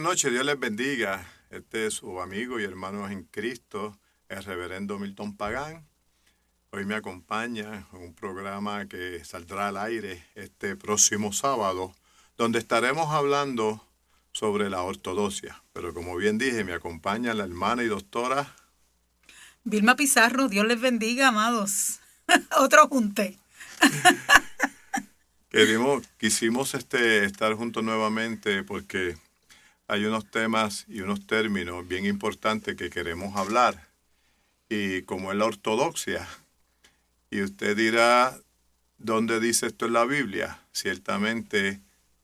noches, Dios les bendiga. Este es su amigo y hermano en Cristo, el reverendo Milton Pagán. Hoy me acompaña en un programa que saldrá al aire este próximo sábado, donde estaremos hablando sobre la ortodoxia. Pero como bien dije, me acompaña la hermana y doctora Vilma Pizarro. Dios les bendiga, amados. Otro junte. Quisimos estar juntos nuevamente porque hay unos temas y unos términos bien importantes que queremos hablar. Y como es la ortodoxia, y usted dirá, ¿dónde dice esto en la Biblia? Ciertamente,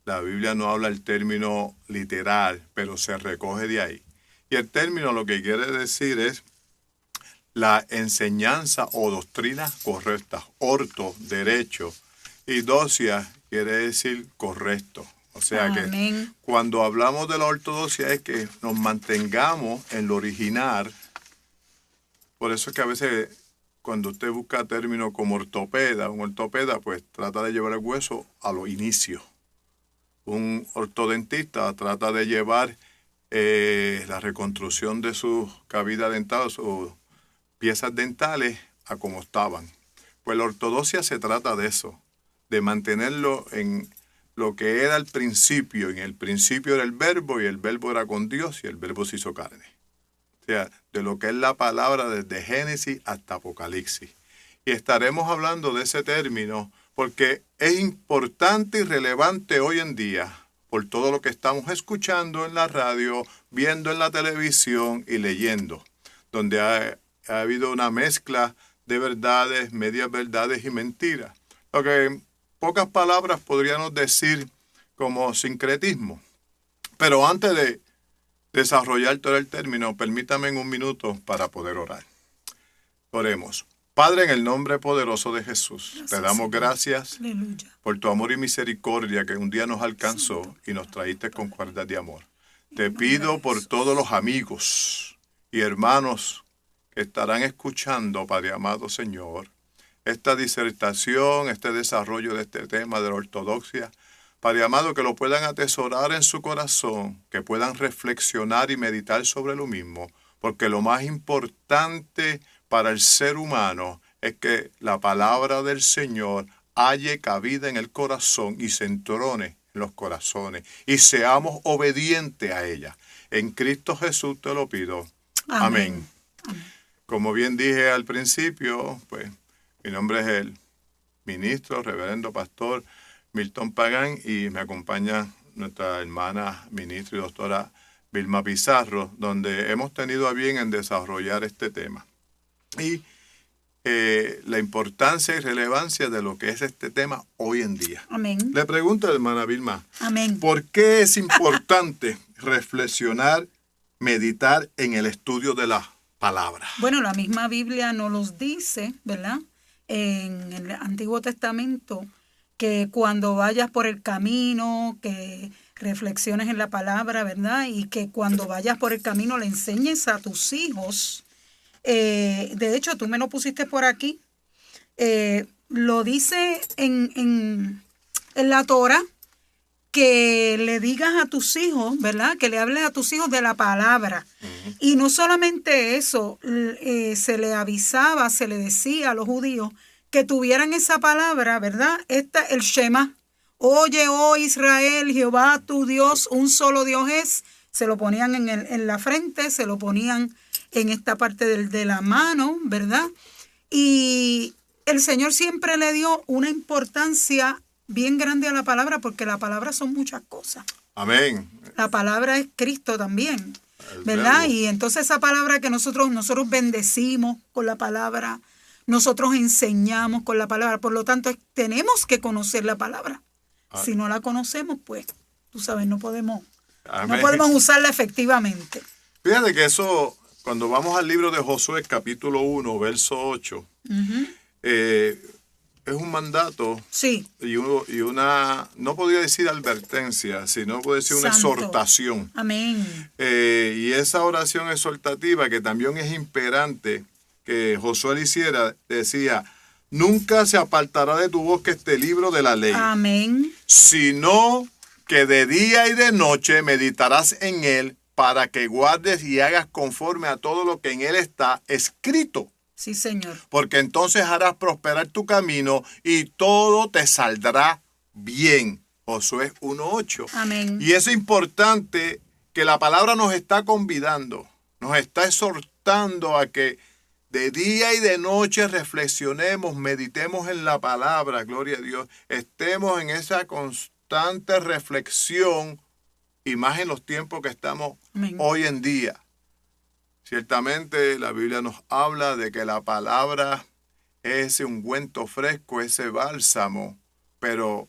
la Biblia no habla el término literal, pero se recoge de ahí. Y el término lo que quiere decir es la enseñanza o doctrina correcta. Orto, derecho, y doxia quiere decir correcto. O sea Amén. que cuando hablamos de la ortodoxia es que nos mantengamos en lo original. Por eso es que a veces cuando usted busca términos como ortopeda, un ortopeda pues trata de llevar el hueso a los inicios. Un ortodentista trata de llevar la reconstrucción de sus cavidades dentales o piezas dentales a como estaban. Pues la ortodoxia se trata de eso, de mantenerlo en lo que era al principio. En el principio era el verbo y el verbo era con Dios y el verbo se hizo carne. O sea, de lo que es la palabra desde Génesis hasta Apocalipsis. Y estaremos hablando de ese término porque es importante y relevante hoy en día por todo lo que estamos escuchando en la radio, viendo en la televisión y leyendo, donde ha habido una mezcla de verdades, medias verdades y mentiras. Lo que en pocas palabras podríamos decir como sincretismo. Pero antes de desarrollar todo el término, permítame en un minuto para poder orar. Oremos. Padre, en el nombre poderoso de Jesús, gracias, te damos gracias Aleluya. Por tu amor y misericordia que un día nos alcanzó y nos traíste con cuerdas de amor. Te pido por todos los amigos y hermanos que estarán escuchando, Padre amado Señor, esta disertación, este desarrollo de este tema de la ortodoxia, Padre amado, que lo puedan atesorar en su corazón, que puedan reflexionar y meditar sobre lo mismo, porque lo más importante para el ser humano es que la palabra del Señor halle cabida en el corazón y se entrone en los corazones y seamos obedientes a ella. En Cristo Jesús te lo pido. Amén. Amén. Como bien dije al principio, pues mi nombre es el ministro, reverendo pastor Milton Pagán y me acompaña nuestra hermana ministra y doctora Vilma Pizarro, donde hemos tenido a bien en desarrollar este tema. Y la importancia y relevancia de lo que es este tema hoy en día. Amén. Le pregunto a la hermana Vilma, amén, ¿por qué es importante reflexionar, meditar en el estudio de la palabra? Bueno, la misma Biblia nos los dice, ¿verdad? En el Antiguo Testamento, que cuando vayas por el camino, que reflexiones en la palabra, ¿verdad? Y que cuando vayas por el camino le enseñes a tus hijos. De hecho, tú me lo pusiste por aquí. Lo dice en la Torah, que le digas a tus hijos, ¿verdad? Que le hables a tus hijos de la palabra. Uh-huh. Y no solamente eso, se le avisaba, se le decía a los judíos que tuvieran esa palabra, ¿verdad? El Shema. Oye, oh Israel, Jehová tu Dios, un solo Dios es. Se lo ponían en la frente, se lo ponían en esta parte de la mano, ¿verdad? Y el Señor siempre le dio una importancia bien grande a la palabra, porque la palabra son muchas cosas. Amén. La palabra es Cristo también, ¿verdad? Y entonces esa palabra que nosotros bendecimos con la palabra, nosotros enseñamos con la palabra, por lo tanto tenemos que conocer la palabra. Si no la conocemos, pues, tú sabes, no podemos usarla efectivamente. Fíjate que eso, cuando vamos al libro de Josué, capítulo 1, verso 8, uh-huh. Es un mandato. Sí. Y una, no podría decir advertencia, sino puede decir una exhortación. Amén. Y esa oración exhortativa, que también es imperante que Josué le hiciera, decía: nunca se apartará de tu boca este libro de la ley. Amén. Sino que de día y de noche meditarás en él para que guardes y hagas conforme a todo lo que en él está escrito. Sí, Señor. Porque entonces harás prosperar tu camino y todo te saldrá bien. Josué 1:8. Amén. Y es importante que la palabra nos está convidando, nos está exhortando a que de día y de noche reflexionemos, meditemos en la palabra, gloria a Dios, estemos en esa constante reflexión y más en los tiempos que estamos Amén. hoy en día. Ciertamente la Biblia nos habla de que la palabra es ese ungüento fresco, ese bálsamo, pero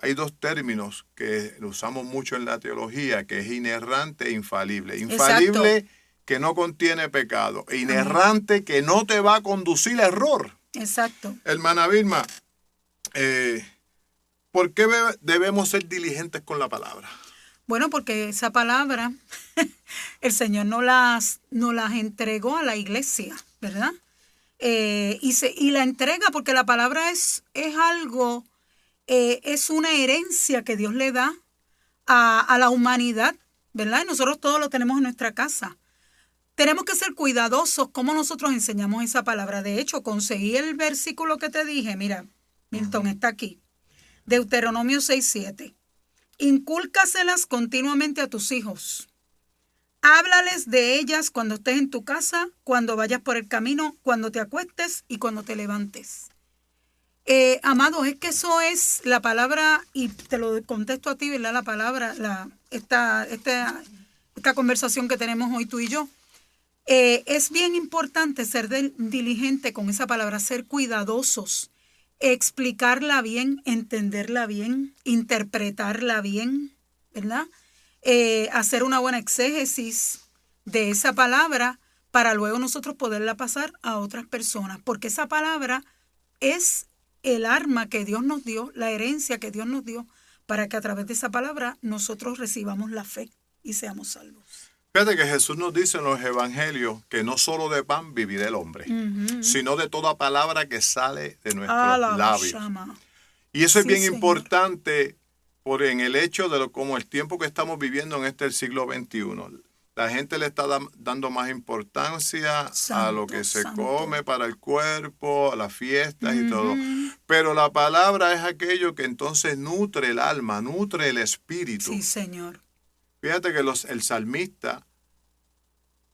hay dos términos que usamos mucho en la teología, que es inerrante e infalible. Infalible, exacto, que no contiene pecado, e inerrante, que no te va a conducir a error. Exacto. Hermana Vilma, ¿por qué debemos ser diligentes con la palabra? Bueno, porque esa palabra el Señor nos las entregó a la iglesia, ¿verdad? Y la entrega porque la palabra es algo, es una herencia que Dios le da a la humanidad, ¿verdad? Y nosotros todos lo tenemos en nuestra casa. Tenemos que ser cuidadosos cómo nosotros enseñamos esa palabra. De hecho, conseguí el versículo que te dije. Mira, Milton, está aquí. Deuteronomio 6:7. Incúlcaselas continuamente a tus hijos. Háblales de ellas cuando estés en tu casa, cuando vayas por el camino, cuando te acuestes y cuando te levantes. Amados, es que eso es la palabra, y te lo contesto a ti, ¿verdad? La palabra, esta conversación que tenemos hoy tú y yo. Es bien importante ser diligente con esa palabra, ser cuidadosos, explicarla bien, entenderla bien, interpretarla bien, ¿verdad? Hacer una buena exégesis de esa palabra para luego nosotros poderla pasar a otras personas, porque esa palabra es el arma que Dios nos dio, la herencia que Dios nos dio, para que a través de esa palabra nosotros recibamos la fe y seamos salvos. Fíjate que Jesús nos dice en los evangelios que no solo de pan vivirá el hombre, sino de toda palabra que sale de nuestros labios. Y eso es bien importante en el hecho de como el tiempo que estamos viviendo en el siglo XXI. La gente le está dando más importancia a lo que se come para el cuerpo, a las fiestas y todo. Pero la palabra es aquello que entonces nutre el alma, nutre el espíritu. Sí, Señor. Fíjate que el salmista,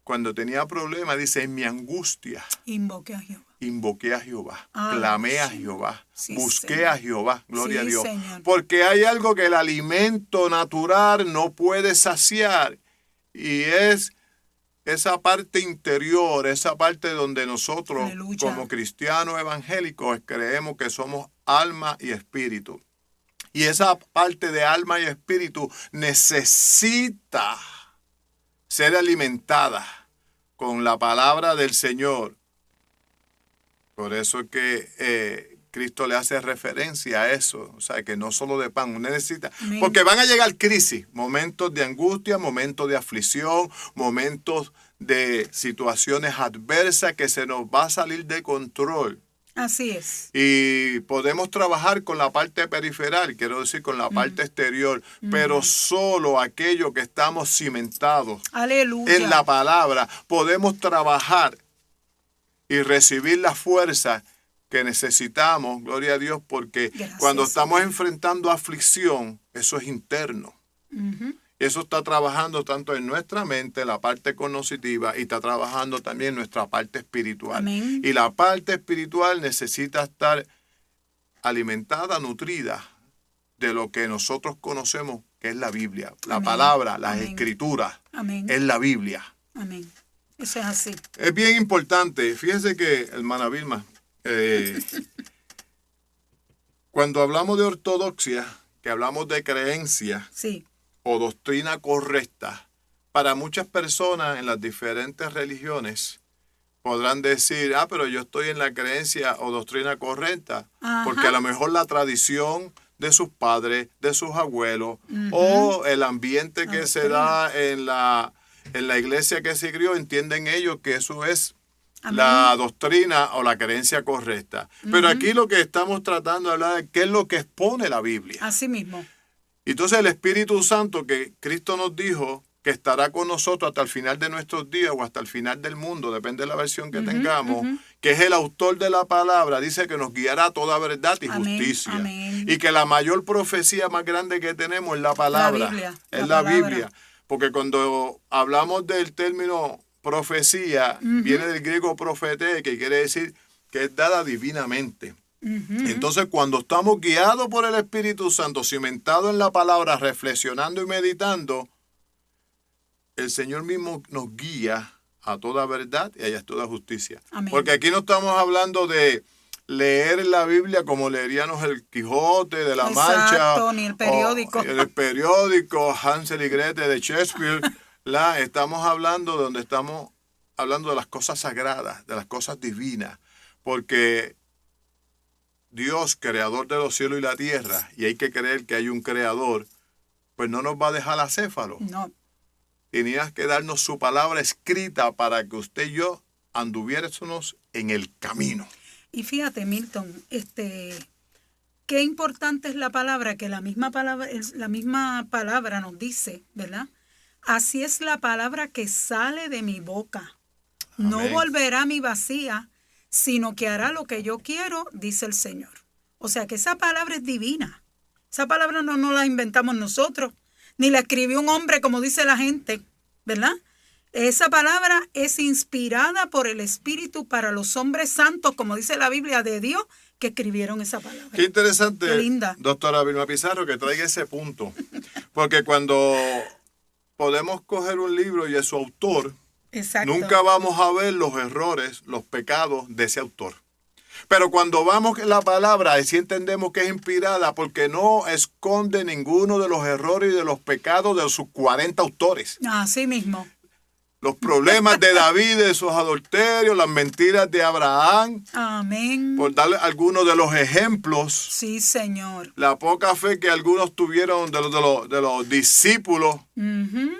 cuando tenía problemas, dice, en mi angustia, invoqué a Jehová. Invoqué a Jehová, clamé a Jehová, busqué Señor. a Jehová, gloria a Dios. Señor. Porque hay algo que el alimento natural no puede saciar, y es esa parte interior, esa parte donde nosotros, aleluya, como cristianos evangélicos, creemos que somos alma y espíritu. Y esa parte de alma y espíritu necesita ser alimentada con la palabra del Señor. Por eso es que Cristo le hace referencia a eso. O sea, que no solo de pan, uno necesita. Amén. Porque van a llegar crisis, momentos de angustia, momentos de aflicción, momentos de situaciones adversas que se nos va a salir de control. Así es. Y podemos trabajar con la parte periferal, quiero decir con la parte exterior, pero solo aquello que estamos cimentados, aleluya, en la palabra, podemos trabajar y recibir la fuerza que necesitamos, gloria a Dios, porque gracias, cuando estamos enfrentando aflicción, eso es interno. Eso está trabajando tanto en nuestra mente, la parte cognitiva, y está trabajando también en nuestra parte espiritual. Amén. Y la parte espiritual necesita estar alimentada, nutrida de lo que nosotros conocemos, que es la Biblia. La Amén. Palabra, las Amén. Escrituras, Amén. Es la Biblia. Amén. Eso es así. Es bien importante. Fíjese que, hermana Vilma, cuando hablamos de ortodoxia, que hablamos de creencia, sí, o doctrina correcta, para muchas personas en las diferentes religiones podrán decir, pero yo estoy en la creencia o doctrina correcta, ajá, porque a lo mejor la tradición de sus padres, de sus abuelos, o el ambiente que se da en la iglesia que se crió, entienden ellos que eso es Amén. La doctrina o la creencia correcta. Pero aquí lo que estamos tratando de hablar es qué es lo que expone la Biblia. Así mismo. Y entonces el Espíritu Santo que Cristo nos dijo que estará con nosotros hasta el final de nuestros días o hasta el final del mundo, depende de la versión que tengamos, que es el autor de la palabra, dice que nos guiará a toda verdad y justicia. Amén. Y que la mayor profecía más grande que tenemos es la palabra. La Biblia, es la la Biblia. Porque cuando hablamos del término profecía, viene del griego profete, que quiere decir que es dada divinamente. Entonces, cuando estamos guiados por el Espíritu Santo, cimentados en la palabra, reflexionando y meditando, el Señor mismo nos guía a toda verdad y a toda justicia. Amén. Porque aquí no estamos hablando de leer la Biblia como leeríamos el Quijote de la Mancha. Ni el periódico. El periódico Hansel y Gretel de Shakespeare. Estamos hablando donde estamos hablando de las cosas sagradas, de las cosas divinas. Porque Dios, creador de los cielos y la tierra, y hay que creer que hay un creador, pues no nos va a dejar acéfalo. No. Tenías que darnos su palabra escrita para que usted y yo anduviésemos en el camino. Y fíjate, Milton, qué importante es la palabra, que la misma palabra nos dice, ¿verdad? Así es la palabra que sale de mi boca. Amén. No volverá a mi vacía, sino que hará lo que yo quiero, dice el Señor. O sea que esa palabra es divina. Esa palabra no la inventamos nosotros, ni la escribió un hombre como dice la gente, ¿verdad? Esa palabra es inspirada por el Espíritu para los hombres santos, como dice la Biblia de Dios, que escribieron esa palabra. Qué interesante, Qué linda. Doctora Vilma Pizarro, que traiga ese punto. Porque cuando podemos coger un libro y es su autor, Exacto. nunca vamos a ver los errores, los pecados de ese autor. Pero cuando vamos en la palabra, sí entendemos que es inspirada porque no esconde ninguno de los errores y de los pecados de sus 40 autores. Así mismo. Los problemas de David, de sus adulterios, las mentiras de Abraham. Amén. Por darle algunos de los ejemplos. Sí, Señor. La poca fe que algunos tuvieron de los discípulos,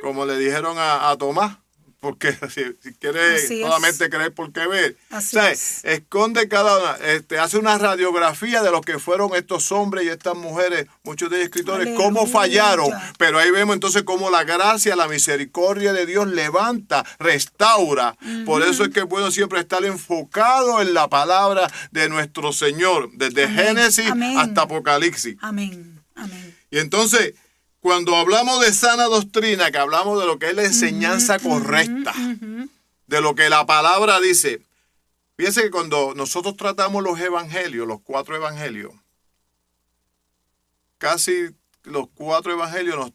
como le dijeron a Tomás. Porque si quieres solamente creer por qué ver. Así es. Esconde cada una, hace una radiografía de lo que fueron estos hombres y estas mujeres, muchos de ellos escritores, Aleluya. cómo fallaron. Pero ahí vemos entonces cómo la gracia, la misericordia de Dios levanta, restaura. Por eso es que es bueno siempre estar enfocado en la palabra de nuestro Señor, desde Génesis hasta Apocalipsis. Amén. Amén. Y entonces, cuando hablamos de sana doctrina, que hablamos de lo que es la enseñanza correcta, de lo que la palabra dice, fíjense que cuando nosotros tratamos los evangelios, los 4 evangelios, casi los 4 evangelios nos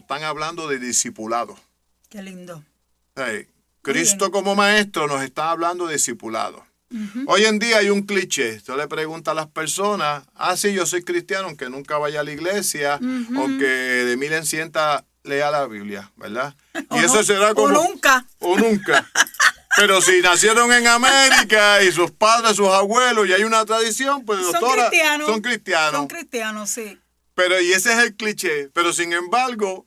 están hablando de discipulado. Qué lindo. Cristo como maestro nos está hablando de discipulado. Hoy en día hay un cliché. Usted le pregunta a las personas, sí, yo soy cristiano, aunque nunca vaya a la iglesia, aunque de 1000 en 100 lea la Biblia, ¿verdad? Y eso será como... O nunca. Pero si nacieron en América y sus padres, sus abuelos, y hay una tradición, pues doctora, son cristianos. Son cristianos, sí. Pero, y ese es el cliché. Pero sin embargo,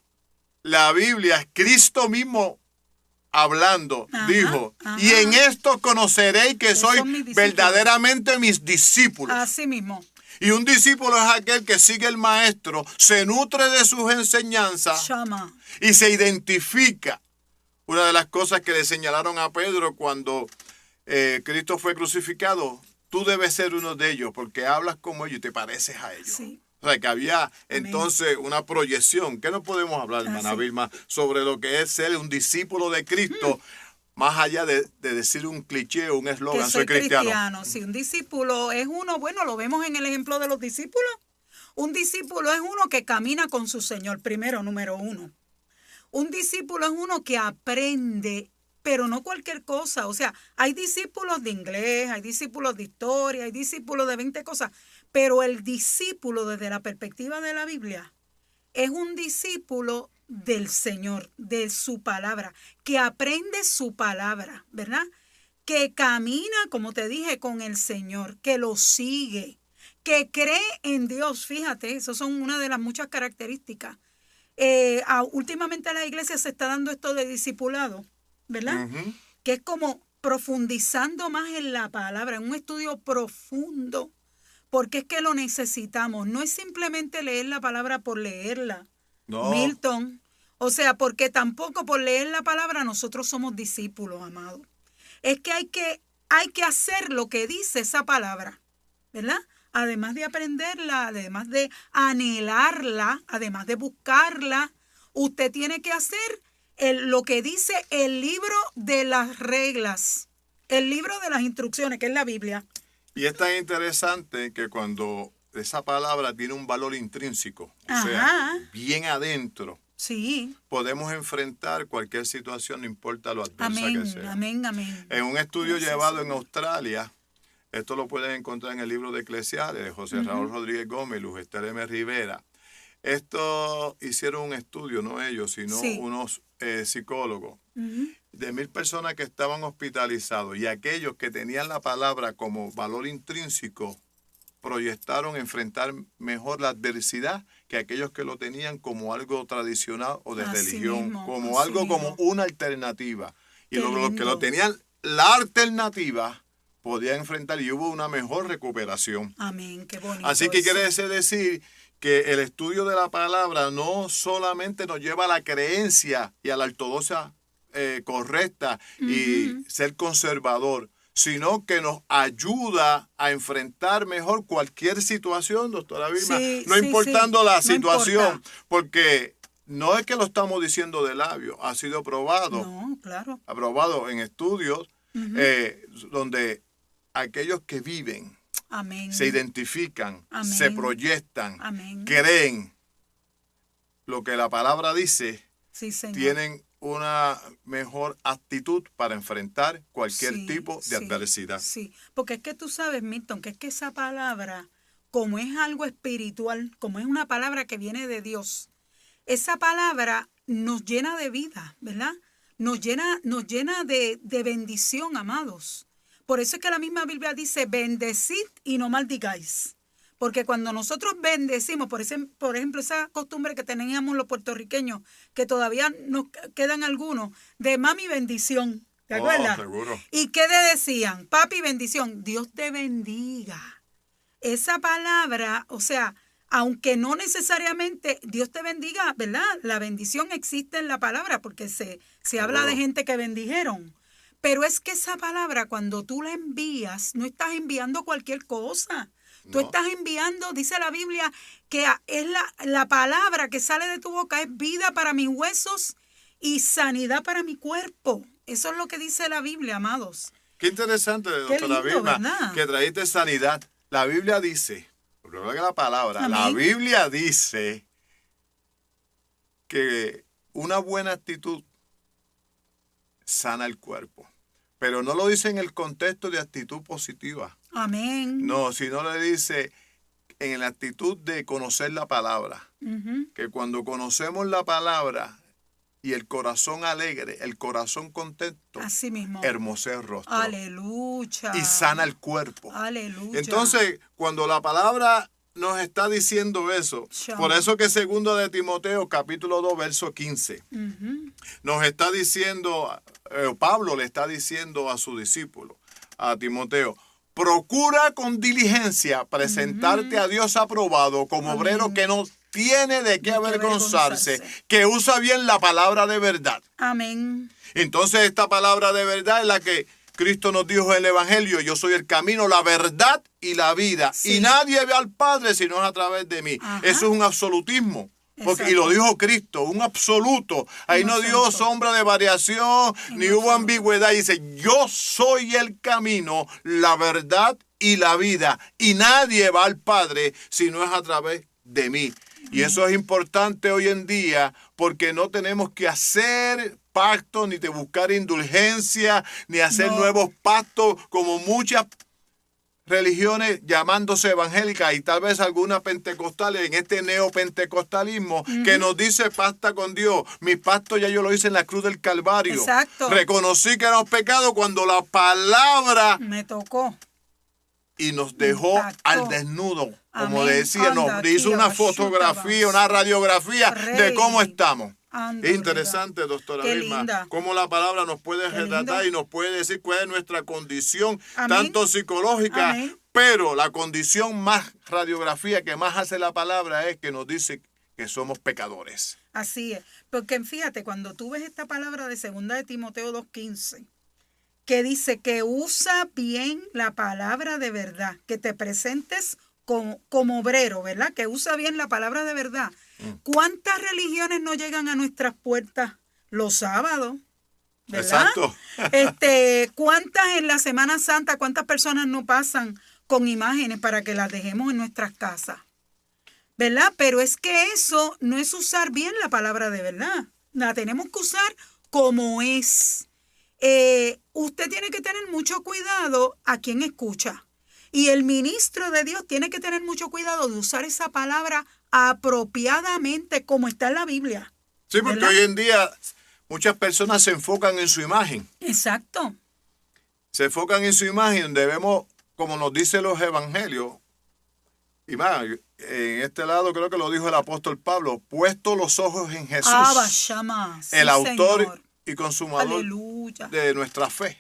la Biblia es Cristo mismo hablando, dijo, y en esto conoceréis que sois verdaderamente mis discípulos. Así mismo. Y un discípulo es aquel que sigue el maestro, se nutre de sus enseñanzas y se identifica. Una de las cosas que le señalaron a Pedro cuando Cristo fue crucificado, tú debes ser uno de ellos porque hablas como ellos y te pareces a ellos. Sí. O sea, que había entonces una proyección. ¿Qué no podemos hablar, hermana Vilma, sobre lo que es ser un discípulo de Cristo, más allá de decir un cliché o un eslogan, soy cristiano? Sí, un discípulo es uno, bueno, lo vemos en el ejemplo de los discípulos. Un discípulo es uno que camina con su Señor, primero, número 1. Un discípulo es uno que aprende, pero no cualquier cosa. O sea, hay discípulos de inglés, hay discípulos de historia, hay discípulos de 20 cosas. Pero el discípulo, desde la perspectiva de la Biblia, es un discípulo del Señor, de su palabra, que aprende su palabra, ¿verdad? Que camina, como te dije, con el Señor, que lo sigue, que cree en Dios. Fíjate, esas son una de las muchas características. Últimamente a la iglesia se está dando esto de discipulado, ¿verdad? Que es como profundizando más en la palabra, en un estudio profundo, porque es que lo necesitamos. No es simplemente leer la palabra por leerla, No. Milton. O sea, porque tampoco por leer la palabra nosotros somos discípulos, amados. Es que hay que hacer lo que dice esa palabra, ¿verdad? Además de aprenderla, además de anhelarla, además de buscarla, usted tiene que hacer lo que dice el libro de las reglas, el libro de las instrucciones, que es la Biblia. Y es tan interesante que cuando esa palabra tiene un valor intrínseco, o sea, Ajá. bien adentro, Sí. podemos enfrentar cualquier situación, no importa lo adversa Amén, que sea. amén, amén. En un estudio Gracias, llevado en Señor. Australia, esto lo pueden encontrar en el libro de Eclesiastes de José Raúl Rodríguez Gómez y Luz Esther M. Rivera. Esto hicieron un estudio, no ellos, sino Sí. unos psicólogos, Ujú. de 1,000 personas que estaban hospitalizados, y aquellos que tenían la palabra como valor intrínseco proyectaron enfrentar mejor la adversidad que aquellos que lo tenían como algo tradicional o de Así religión, mismo, como así algo como mismo. una alternativa. Y Qué los que lindo. lo tenían la alternativa podían enfrentar y hubo una mejor recuperación. Amén, qué bonito. Así que eso. quiere decir que el estudio de la palabra no solamente nos lleva a la creencia y a la ortodoxia correcta y ser conservador, sino que nos ayuda a enfrentar mejor cualquier situación, doctora Vilma, Sí, no sí, importando sí, la no situación, importa. porque no es que lo estamos diciendo de labio, ha sido probado, No, claro. aprobado en estudios donde aquellos que viven, Amén. se identifican, Amén. se proyectan, Amén. creen lo que la palabra dice, Sí, Señor. tienen una mejor actitud para enfrentar cualquier Sí, tipo de sí, adversidad. Sí, porque es que tú sabes, Milton, que es que esa palabra, como es algo espiritual, como es una palabra que viene de Dios, esa palabra nos llena de vida, ¿verdad? Nos llena de bendición, amados. Por eso es que la misma Biblia dice, bendecid y no maldigáis. Porque cuando nosotros bendecimos, por ejemplo, esa costumbre que teníamos los puertorriqueños, que todavía nos quedan algunos, de mami bendición, ¿te acuerdas? Seguro. ¿Y qué le decían? Papi bendición, Dios te bendiga. Esa palabra, o sea, aunque no necesariamente Dios te bendiga, ¿verdad? La bendición existe en la palabra porque se habla de gente que bendijeron. Pero es que esa palabra, cuando tú la envías, no estás enviando cualquier cosa. Tú No. estás enviando, dice la Biblia, que es la palabra que sale de tu boca, es vida para mis huesos y sanidad para mi cuerpo. Eso es lo que dice la Biblia, amados. Qué interesante, Qué doctora lindo, Vilma, ¿verdad? que trajiste sanidad. La Biblia dice, prueba que la palabra, la Amén. Biblia dice que una buena actitud sana el cuerpo. Pero no lo dice en el contexto de actitud positiva. Amén. No, sino le dice en la actitud de conocer la palabra. Ujú. Que cuando conocemos la palabra y el corazón alegre, el corazón contento, Así mismo. hermosea el rostro. Aleluya. Y sana el cuerpo. Aleluya. Entonces, cuando la palabra nos está diciendo eso, Chama. por eso que 2 de Timoteo, capítulo 2, verso 15, Ujú. nos está diciendo, Pablo le está diciendo a su discípulo, a Timoteo, procura con diligencia presentarte a Dios aprobado como Amén. obrero que no tiene de qué De qué avergonzarse, avergonzarse. que usa bien la palabra de verdad. Amén. Entonces esta palabra de verdad es la que Cristo nos dijo en el Evangelio, yo soy el camino, la verdad y la vida. Sí. Y nadie ve al Padre si no es a través de mí. Ajá. Eso es un absolutismo. Porque, y Exacto. lo dijo Cristo, un absoluto. Ahí Un no dio absoluto. sombra de variación, ni hubo absoluto. ambigüedad. Dice, yo soy el camino, la verdad y la vida. Y nadie va al Padre si no es a través de mí. Y eso es importante hoy en día porque no tenemos que hacer pactos, ni de buscar indulgencia, ni hacer No. nuevos pactos como muchas religiones llamándose evangélicas y tal vez algunas pentecostales en este neopentecostalismo que nos dice pacta con Dios. Mi pacto ya yo lo hice en la cruz del Calvario. Exacto. Reconocí que éramos pecados cuando la palabra Me tocó. y nos dejó Impactó. al desnudo. Como Amén. decía, nos Anda, hizo una aquí, fotografía, abashuta, una radiografía de Rey. cómo estamos. Anda, Es interesante, doctora Qué Vilma, linda. cómo la palabra nos puede Qué retratar lindo. y nos puede decir cuál es nuestra condición, Amén. tanto psicológica Amén. Pero la condición más radiografía que más hace la palabra es que nos dice que somos pecadores. Así es. Porque fíjate, cuando tú ves esta palabra de 2 de Timoteo 2:15, que dice que usa bien la palabra de verdad, que te presentes como obrero, ¿verdad? Que usa bien la palabra de verdad. ¿Cuántas religiones no llegan a nuestras puertas los sábados? ¿Verdad? Exacto. ¿Cuántas en la Semana Santa, cuántas personas no pasan con imágenes para que las dejemos en nuestras casas? ¿Verdad? Pero es que eso no es usar bien la palabra de verdad. La tenemos que usar como es. Usted tiene que tener mucho cuidado a quien escucha. Y el ministro de Dios tiene que tener mucho cuidado de usar esa palabra apropiadamente como está en la Biblia. Sí, porque hoy en día muchas personas se enfocan en su imagen. Exacto. Se enfocan en su imagen, debemos, como nos dicen los evangelios, y más, en este lado creo que lo dijo el apóstol Pablo, puesto los ojos en Jesús, el autor, Señor, y consumador, aleluya, de nuestra fe.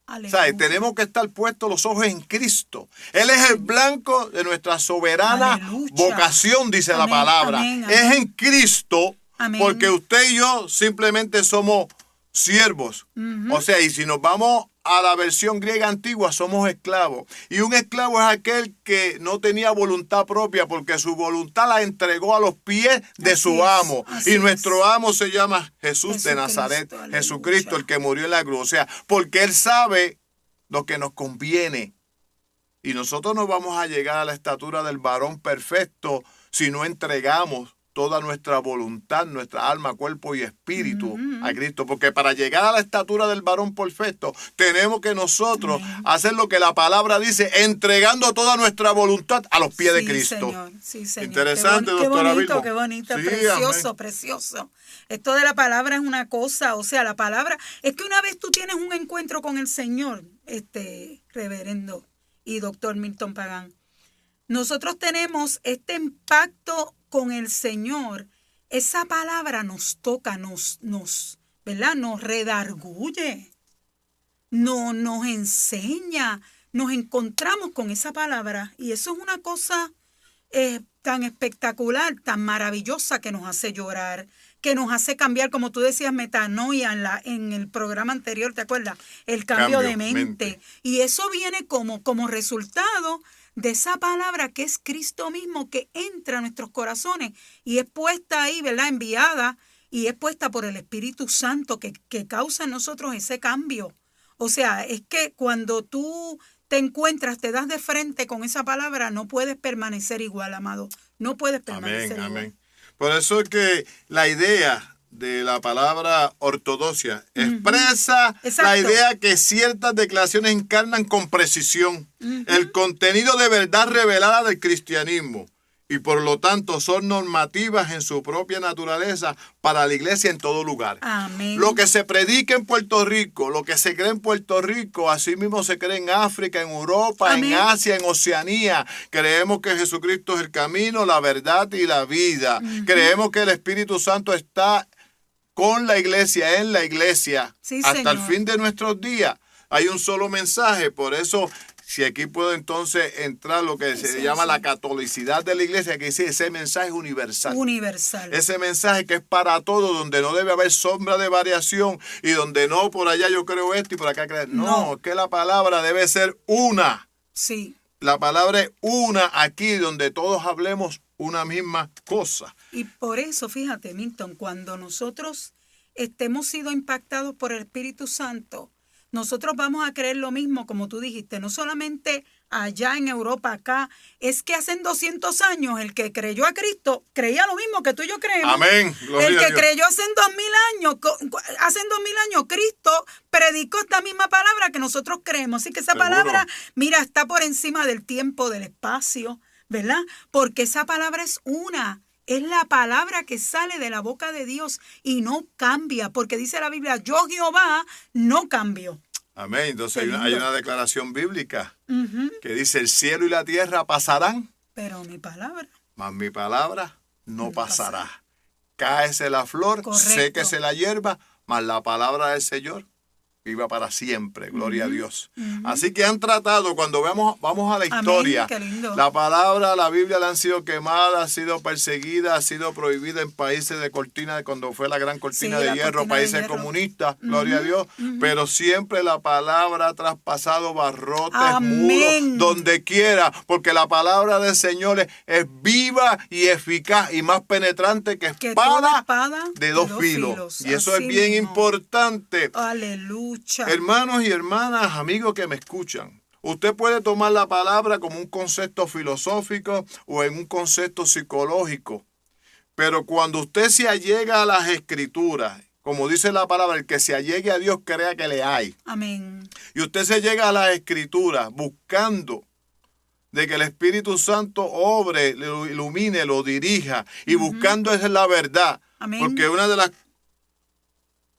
Aleluya. O sea, tenemos que estar puestos los ojos en Cristo. Él es el blanco de nuestra soberana aleluya, vocación, dice amén, la palabra. Amén, amén. Es en Cristo, amén, porque usted y yo simplemente somos siervos. O sea, y si nos vamos a la versión griega antigua, somos esclavos. Y un esclavo es aquel que no tenía voluntad propia porque su voluntad la entregó a los pies de su amo. Y nuestro amo se llama Jesús de Nazaret. Aleluya. Jesucristo, el que murió en la cruz. O sea, porque Él sabe lo que nos conviene. Y nosotros no vamos a llegar a la estatura del varón perfecto si no entregamos toda nuestra voluntad, nuestra alma, cuerpo y espíritu a Cristo. Porque para llegar a la estatura del varón perfecto, tenemos que nosotros hacer lo que la palabra dice, entregando toda nuestra voluntad a los pies de Cristo. Señor. Sí, Señor. Interesante, doctora Vilma. Qué bonito, sí, precioso, amén, precioso. Esto de la palabra es una cosa, o sea, la palabra, es que una vez tú tienes un encuentro con el Señor, reverendo y doctor Milton Pagán, nosotros tenemos este impacto con el Señor. Esa palabra nos toca, ¿verdad? Nos redarguye, nos enseña, nos encontramos con esa palabra y eso es una cosa tan espectacular, tan maravillosa que nos hace llorar, que nos hace cambiar, como tú decías, metanoia en el programa anterior, ¿te acuerdas? El cambio de mente. Y eso viene como resultado de esa palabra que es Cristo mismo, que entra a nuestros corazones y es puesta ahí, ¿verdad? Enviada y es puesta por el Espíritu Santo que causa en nosotros ese cambio. O sea, es que cuando tú te encuentras, te das de frente con esa palabra, no puedes permanecer igual, amado. No puedes permanecer igual. Amén. Por eso es que la idea de la palabra ortodoxia expresa la idea que ciertas declaraciones encarnan con precisión el contenido de verdad revelada del cristianismo y por lo tanto son normativas en su propia naturaleza para la iglesia en todo lugar. Amén. Lo que se predica en Puerto Rico, lo que se cree en Puerto Rico, así mismo se cree en África, en Europa, amén, en Asia, en Oceanía. Creemos que Jesucristo es el camino, la verdad y la vida. Creemos que el Espíritu Santo está con la iglesia, en la iglesia, sí, hasta Señor, el fin de nuestros días. Hay un solo mensaje, por eso, si aquí puedo entonces entrar lo que se llama la catolicidad de la iglesia, que dice ese mensaje universal. Universal. Ese mensaje que es para todo, donde no debe haber sombra de variación y donde no por allá yo creo esto y por acá creo. No, es que la palabra debe ser una. Sí. La palabra es una aquí, donde todos hablemos una misma cosa. Y por eso, fíjate, Milton, cuando nosotros hemos sido impactados por el Espíritu Santo, nosotros vamos a creer lo mismo, como tú dijiste, no solamente allá en Europa, acá, es que hace 200 años el que creyó a Cristo creía lo mismo que tú y yo creemos. Amén. El que creyó hace 2000 años, Cristo predicó esta misma palabra que nosotros creemos. Así que esa palabra, mira, está por encima del tiempo, del espacio, ¿verdad? Porque esa palabra es una. Es la palabra que sale de la boca de Dios y no cambia, porque dice la Biblia, yo Jehová no cambio. Amén. Entonces hay una declaración bíblica que dice, el cielo y la tierra pasarán, pero mi palabra, mas mi palabra no pasará. Cáese la flor, séquese la hierba, mas la palabra del Señor viva para siempre, gloria a Dios. Así que han tratado, cuando vamos a la historia, Amén, qué lindo. la palabra, la Biblia la han sido quemada, ha sido perseguida, ha sido prohibida en países de cortina, cuando fue la gran cortina Sí, de la hierro, cortina de países hierro. comunistas, gloria a Dios, pero siempre la palabra ha traspasado barrotes, Amén. muros, donde quiera, porque la palabra del Señor es viva y eficaz y más penetrante que Que toda espada espada de dos filos. Y eso Así es bien mismo. importante. Aleluya. Hermanos y hermanas, amigos que me escuchan, usted puede tomar la palabra como un concepto filosófico o en un concepto psicológico, pero cuando usted se allega a las escrituras, como dice la palabra, el que se allegue a Dios crea que le hay. Amén. Y usted se llega a las escrituras buscando de que el Espíritu Santo obre, lo ilumine, lo dirija, y buscando esa es la verdad. Amén. Porque una de las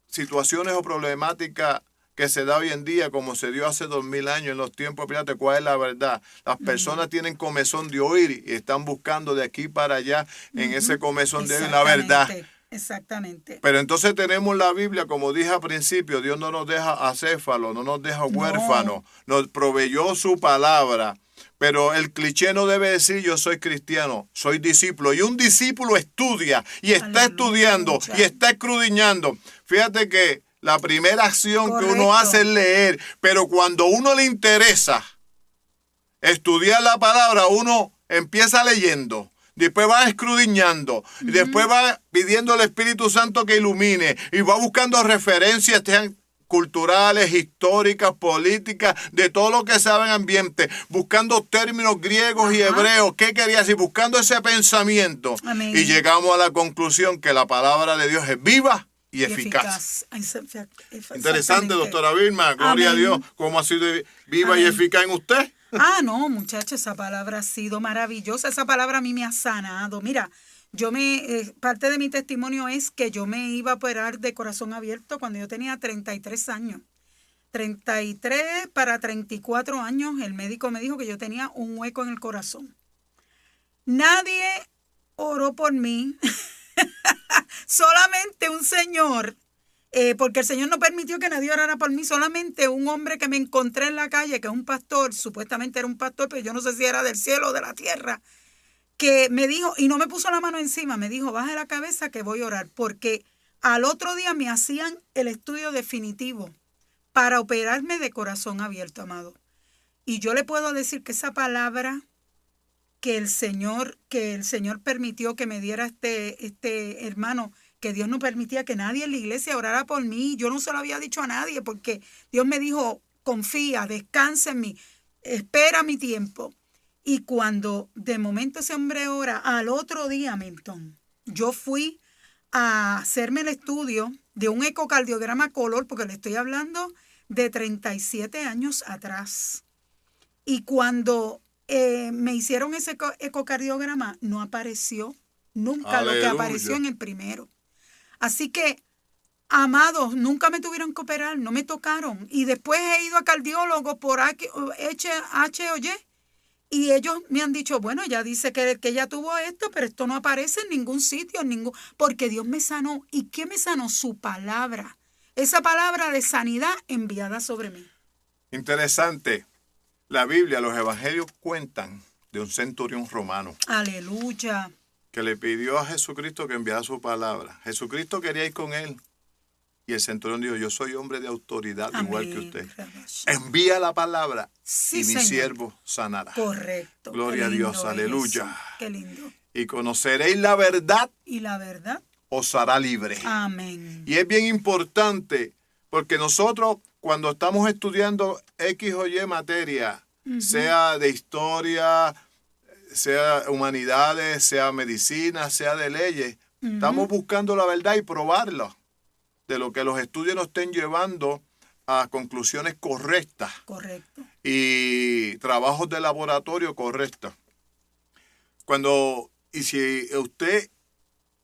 situaciones o problemáticas que se da hoy en día, como se dio hace 2000 años en los tiempos de Pilato, ¿cuál es la verdad? Las personas tienen comezón de oír y están buscando de aquí para allá en ese comezón de oír la verdad. Exactamente. Pero entonces tenemos la Biblia, como dije al principio, Dios no nos deja acéfalos, no nos deja huérfanos, nos proveyó su palabra. Pero el cliché no debe decir yo soy cristiano, soy discípulo. Y un discípulo estudia y está estudiando y está escudriñando. Fíjate que la primera acción que uno hace es leer, pero cuando uno le interesa estudiar la palabra, uno empieza leyendo. Después va escudriñando, y después va pidiendo al Espíritu Santo que ilumine y va buscando referencias culturales, históricas, políticas, de todo lo que sabe en ambiente, buscando términos griegos y hebreos, ¿qué quería decir? Buscando ese pensamiento. Amén. Y llegamos a la conclusión que la palabra de Dios es viva y eficaz. Interesante, doctora Vilma, gloria a Dios, cómo ha sido viva y eficaz en usted. Ah, no, muchacha, esa palabra ha sido maravillosa. Esa palabra a mí me ha sanado. Mira, parte de mi testimonio es que yo me iba a operar de corazón abierto cuando yo tenía 33 años. 33 para 34 años, el médico me dijo que yo tenía un hueco en el corazón. Nadie oró por mí, solamente un señor, porque el Señor no permitió que nadie orara por mí, solamente un hombre que me encontré en la calle, que es un pastor, supuestamente era un pastor, pero yo no sé si era del cielo o de la tierra, que me dijo, y no me puso la mano encima, me dijo, baja la cabeza que voy a orar, porque al otro día me hacían el estudio definitivo para operarme de corazón abierto, amado. Y yo le puedo decir que esa palabra que el Señor permitió que me diera este hermano, que Dios no permitía que nadie en la iglesia orara por mí, yo no se lo había dicho a nadie, porque Dios me dijo, confía, descansa en mí, espera mi tiempo. Y cuando de momento ese hombre ora, al otro día, Milton, yo fui a hacerme el estudio de un ecocardiograma color, porque le estoy hablando de 37 años atrás. Y cuando me hicieron ese ecocardiograma, no apareció nunca lo que apareció en el primero. Así que, amados, nunca me tuvieron que operar, no me tocaron. Y después he ido a cardiólogos por H o Y. Y ellos me han dicho, bueno, ella dice que ella tuvo esto, pero esto no aparece en ningún sitio, porque Dios me sanó. ¿Y qué me sanó? Su palabra. Esa palabra de sanidad enviada sobre mí. Interesante. La Biblia, los evangelios cuentan de un centurión romano. Aleluya. Que le pidió a Jesucristo que enviara su palabra. Jesucristo quería ir con él. Y el centurión dijo, yo soy hombre de autoridad, amén, igual que usted. Envía la palabra y mi siervo sanará. Correcto. Gloria a Dios, aleluya. Qué lindo. Y conoceréis la verdad. Y la verdad os hará libre. Amén. Y es bien importante porque nosotros cuando estamos estudiando X o Y materia, sea de historia, sea humanidades, sea medicina, sea de leyes, estamos buscando la verdad y probarla. De lo que los estudios nos estén llevando a conclusiones correctas. Correcto. Y trabajos de laboratorio correctos. Y si usted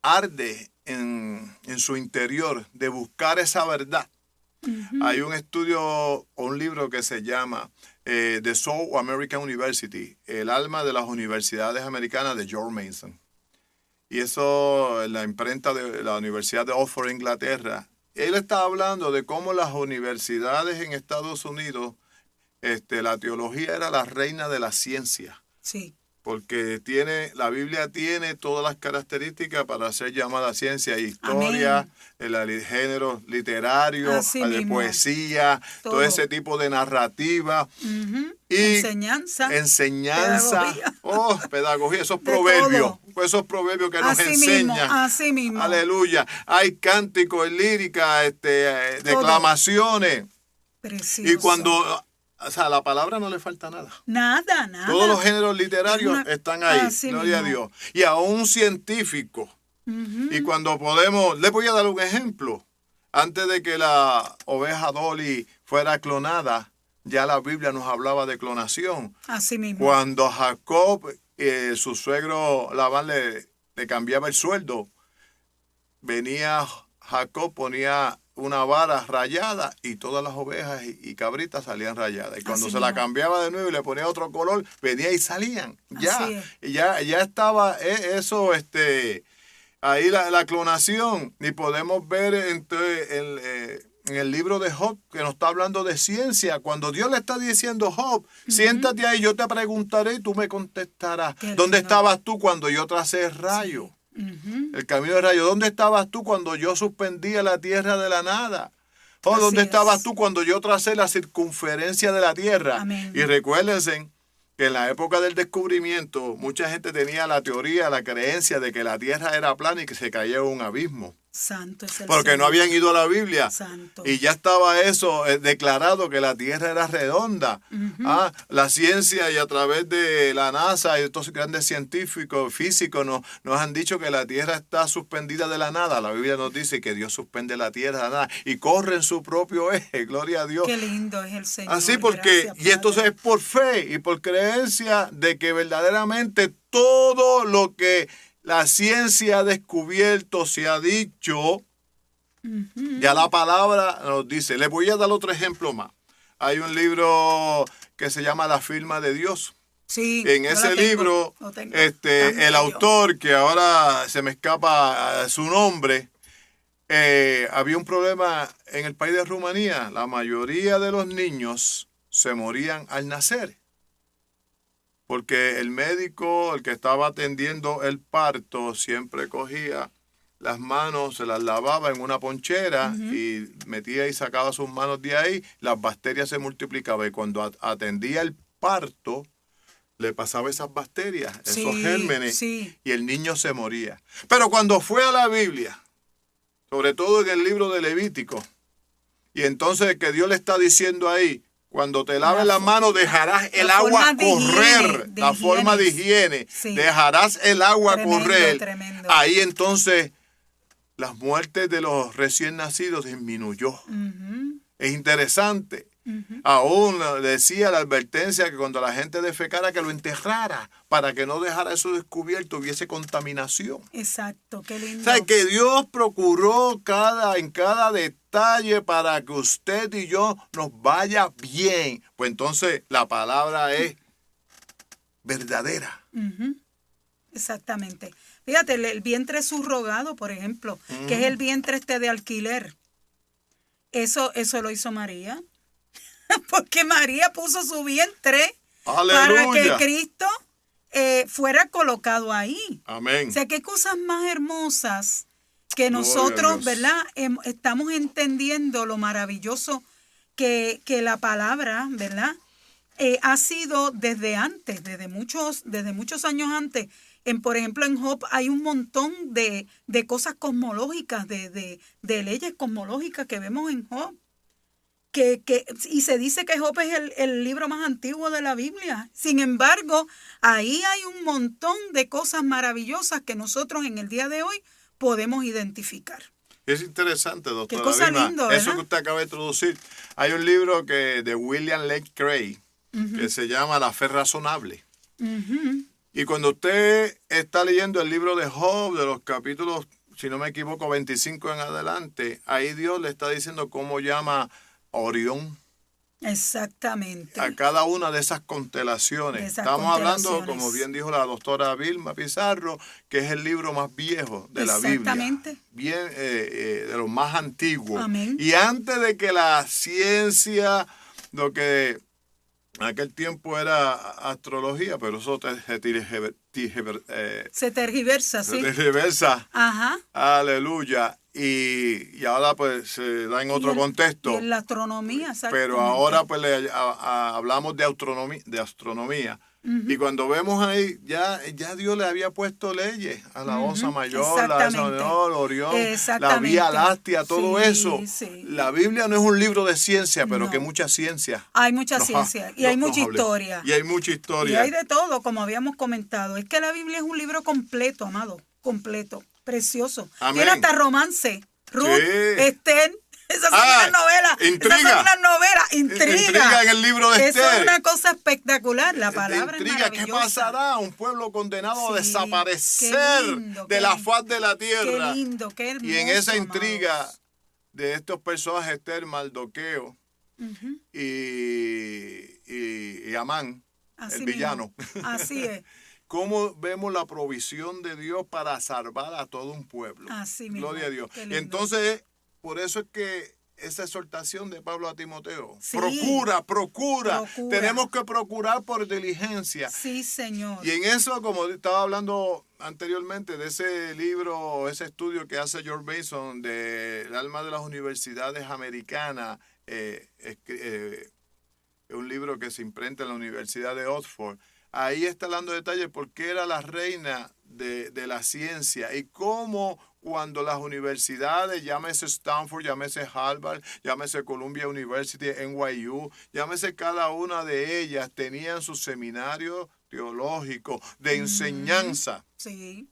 arde en su interior de buscar esa verdad, hay un estudio o un libro que se llama The Soul American University, el alma de las universidades americanas, de George Mason. Y eso, la imprenta de la Universidad de Oxford, Inglaterra, él está hablando de cómo las universidades en Estados Unidos, la teología era la reina de la ciencia. Sí. Porque la Biblia tiene todas las características para ser llamada ciencia, historia, el género literario, de poesía, todo ese tipo de narrativa. Y enseñanza, pedagogía, esos proverbios que nos enseñan. Así mismo. Aleluya. Hay cánticos, lírica, declamaciones. Precioso. Y cuando... O sea, a la palabra no le falta nada. Nada. Todos los géneros literarios están ahí. Gloria a Dios. Y a un científico. Y cuando le voy a dar un ejemplo. Antes de que la oveja Dolly fuera clonada, ya la Biblia nos hablaba de clonación. Así mismo. Cuando Jacob, su suegro Labán le cambiaba el sueldo, venía Jacob, ponía una vara rayada y todas las ovejas y cabritas salían rayadas. Y cuando se la cambiaba de nuevo y le ponía otro color, venía y salían. Ya estaba eso, ahí la clonación. Y podemos ver en el libro de Job, que nos está hablando de ciencia. Cuando Dios le está diciendo, Job, siéntate ahí, yo te preguntaré y tú me contestarás. ¿Dónde estabas tú cuando yo tracé el rayo? El camino de rayo. ¿Dónde estabas tú cuando yo suspendía la tierra de la nada? ¿Dónde estabas tú cuando yo tracé la circunferencia de la tierra? Amén. Y recuérdense que en la época del descubrimiento mucha gente tenía la teoría, la creencia de que la tierra era plana y que se caía en un abismo. Santo es el Porque Señor. no habían ido a la Biblia. Santo. Y ya estaba eso declarado, que la tierra era redonda. La ciencia, y a través de la NASA y estos grandes científicos, físicos, nos han dicho que la tierra está suspendida de la nada. La Biblia nos dice que Dios suspende la tierra de la nada y corre en su propio eje. Gloria a Dios. Qué lindo es el Señor. Así porque, gracias, y esto es por fe y por creencia de que verdaderamente todo lo que la ciencia ha descubierto, se ha dicho, ya la palabra nos dice. Les voy a dar otro ejemplo más. Hay un libro que se llama La firma de Dios. Sí, en ese libro, el autor, que ahora se me escapa su nombre, había un problema en el país de Rumanía. La mayoría de los niños se morían al nacer. Porque el médico, el que estaba atendiendo el parto, siempre cogía las manos, se las lavaba en una ponchera y metía y sacaba sus manos de ahí, las bacterias se multiplicaban. Y cuando atendía el parto, le pasaba esas bacterias, esos gérmenes, y el niño se moría. Pero cuando fue a la Biblia, sobre todo en el libro de Levítico, y entonces que Dios le está diciendo ahí, cuando te laves las manos dejarás el agua correr, la forma de higiene, dejarás el agua correr. Tremendo. Ahí entonces las muertes de los recién nacidos disminuyó. Es interesante. Aún decía la advertencia que cuando la gente defecara que lo enterrara para que no dejara eso descubierto, hubiese contaminación. Exacto, qué lindo. O sea, que Dios procuró en cada detalle para que usted y yo nos vaya bien. Pues entonces la palabra es verdadera. Exactamente. Fíjate, el vientre subrogado, por ejemplo, que es el vientre de alquiler. Eso lo hizo María. Porque María puso su vientre para que Cristo fuera colocado ahí. Amén. O sea, qué cosas más hermosas que nosotros, ¿verdad? Estamos entendiendo lo maravilloso que la palabra, ¿verdad? Ha sido desde antes, desde muchos años antes. Por ejemplo, en Job hay un montón de cosas cosmológicas, de leyes cosmológicas que vemos en Job. Y se dice que Job es el libro más antiguo de la Biblia. Sin embargo, ahí hay un montón de cosas maravillosas que nosotros en el día de hoy podemos identificar. Es interesante, doctora. Qué cosa Vilma, lindo, ¿verdad? eso que usted acaba de introducir. Hay un libro de William Lane Craig que se llama La fe razonable. Y cuando usted está leyendo el libro de Job, de los capítulos, si no me equivoco, 25 en adelante, ahí Dios le está diciendo cómo llama Orión. Exactamente. a cada una de esas constelaciones. De esas Estamos hablando, constelaciones. como bien dijo la doctora Vilma Pizarro, que es el libro más viejo de la Biblia. Exactamente. Bien, de los más antiguos. Amén. Y antes de que la ciencia, lo que en aquel tiempo era astrología, pero eso Se tergiversa, se sí. tergiversa. Ajá. Aleluya. Y ahora pues se da en otro contexto. Y en la astronomía, exactamente. Pero ahora pues hablamos de astronomía. Y cuando vemos ahí, ya Dios le había puesto leyes a la Osa Mayor, la Osa Menor, Orión, la Vía Láctea, todo eso. Sí. La Biblia no es un libro de ciencia, pero No. que mucha ciencia. Hay mucha ciencia y hay mucha historia. Y hay mucha historia. Y hay de todo, como habíamos comentado. Es que la Biblia es un libro completo, amado. Completo. Precioso. Amén. Tiene hasta romance. Ruth, Sí. Esther. Esas son unas novelas. Intriga. Esas son unas novelas. Intriga. En el libro de Eso Esther. es una cosa espectacular. La palabra Intriga, es ¿qué maravillosa. pasará? Un pueblo condenado a Sí, desaparecer qué lindo, de qué la lindo. faz de la Qué tierra. lindo, qué hermoso. Y en esa intriga amados. de estos personajes, Esther, Mardoqueo Ujú. y Amán, Así el mismo. villano. Así es. Cómo vemos la provisión de Dios para salvar a todo un pueblo. Así mismo. Gloria a Dios. Qué Y lindo. entonces, por eso es que esa exhortación de Pablo a Timoteo, Sí. procura. Tenemos que procurar por diligencia. Sí, Señor. Y en eso, como estaba hablando anteriormente de ese libro, ese estudio que hace George Mason del alma de las universidades americanas, es un libro que se imprenta en la Universidad de Oxford. Ahí está dando detalles por qué era la reina de la ciencia y cómo cuando las universidades, llámese Stanford, llámese Harvard, llámese Columbia University, NYU, llámese cada una de ellas, tenían su seminario teológico de enseñanza. Sí.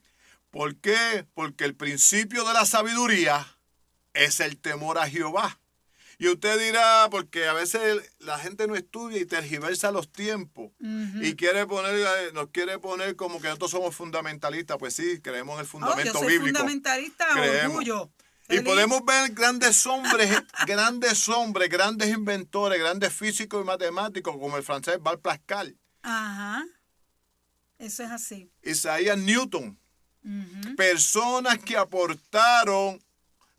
¿Por qué? Porque el principio de la sabiduría es el temor a Jehová. Y usted dirá, porque a veces la gente no estudia y tergiversa los tiempos y nos quiere poner como que nosotros somos fundamentalistas. Pues sí, creemos en el fundamento yo soy bíblico. fundamentalista, Creemos. orgullo. Y Feliz. podemos ver grandes hombres, grandes inventores, grandes físicos y matemáticos como el francés Val Pascal, Ajá. Eso es así. Isaiah Newton, Ujú. personas que aportaron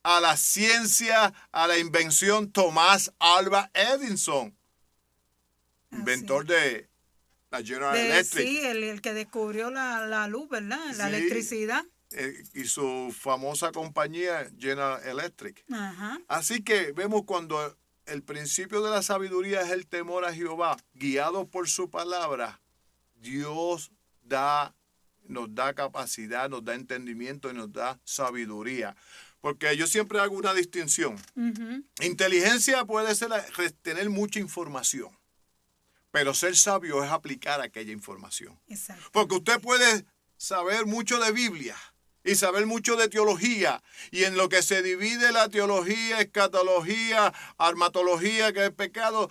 a la ciencia, a la invención. Thomas Alva Edison, inventor de la General Electric. Sí, el que descubrió la luz, ¿verdad? La Sí. electricidad. Y su famosa compañía General Electric. Ajá. Así que vemos cuando el principio de la sabiduría es el temor a Jehová, guiado por su palabra, Dios nos da capacidad, nos da entendimiento y nos da sabiduría. Porque yo siempre hago una distinción. Ujú. Inteligencia puede ser tener mucha información, pero ser sabio es aplicar aquella información. Exacto. Porque usted puede saber mucho de Biblia y saber mucho de teología. Y en lo que se divide la teología, escatología, armatología, que es pecado,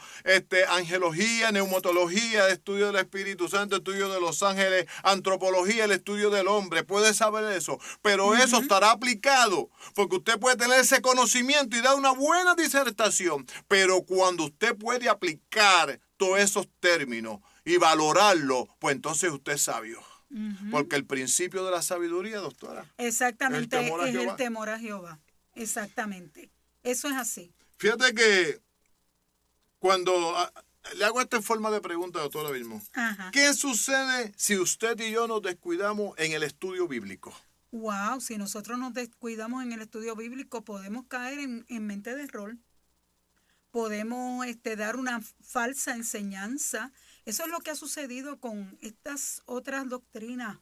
angelología, neumatología, estudio del Espíritu Santo, estudio de los ángeles, antropología, el estudio del hombre. Puede saber eso. Pero eso estará aplicado. Porque usted puede tener ese conocimiento y dar una buena disertación. Pero cuando usted puede aplicar todos esos términos y valorarlo, pues entonces usted es sabio. Porque el principio de la sabiduría, doctora, Exactamente, el temor a es Jehová. el temor a Jehová. Exactamente. Eso es así. Fíjate que cuando le hago esta en forma de pregunta, doctora Vilma, Ajá. ¿qué sucede si usted y yo nos descuidamos en el estudio bíblico? Wow, si nosotros nos descuidamos en el estudio bíblico, podemos caer en mente de error. Podemos dar una falsa enseñanza. Eso es lo que ha sucedido con estas otras doctrinas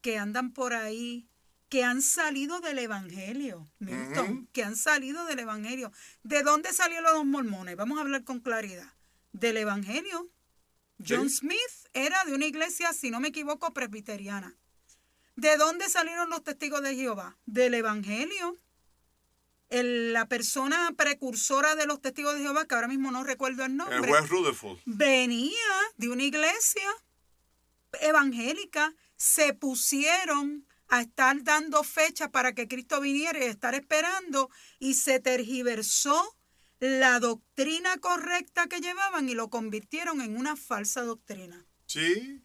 que andan por ahí, que han salido del Evangelio, Milton, que han salido del Evangelio. ¿De dónde salieron los mormones? Vamos a hablar con claridad. Del Evangelio. John Smith era de una iglesia, si no me equivoco, presbiteriana. ¿De dónde salieron los testigos de Jehová? Del Evangelio. La persona precursora de los testigos de Jehová, que ahora mismo no recuerdo el nombre, El juez Rutherford. venía de una iglesia evangélica. Se pusieron a estar dando fechas para que Cristo viniera y estar esperando, y se tergiversó la doctrina correcta que llevaban y lo convirtieron en una falsa doctrina. Sí.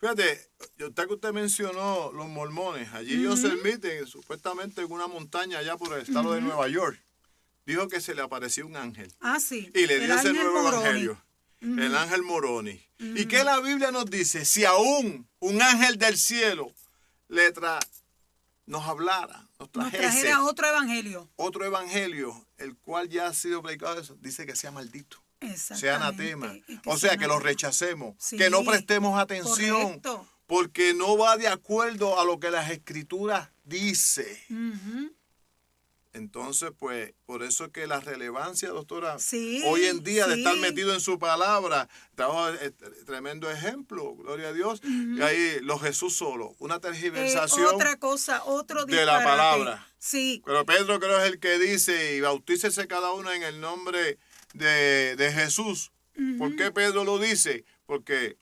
Fíjate, que usted mencionó los mormones. Allí ellos se admiten, supuestamente en una montaña allá por el estado de Nueva York. Dijo que se le apareció un ángel. Ah, sí. Y le dio ese nuevo Moroni. evangelio. El ángel Moroni. ¿Y qué la Biblia nos dice? Si aún un ángel del cielo nos hablara, nos trajera otro evangelio. Otro evangelio, el cual ya ha sido predicado, eso, dice que sea maldito. Sea anatema. O sea, que lo rechacemos, sí, que no prestemos atención, correcto, porque no va de acuerdo a lo que las escrituras dice. Entonces, pues, por eso es que la relevancia, doctora, sí, hoy en día sí, de estar metido en su palabra, tremendo ejemplo, gloria a Dios, y ahí los Jesús solo, una tergiversación otra cosa, otro de la palabra. Sí. Pero Pedro creo es el que dice, y bautícese cada uno en el nombre de Jesús. ¿Por qué Pedro lo dice? Porque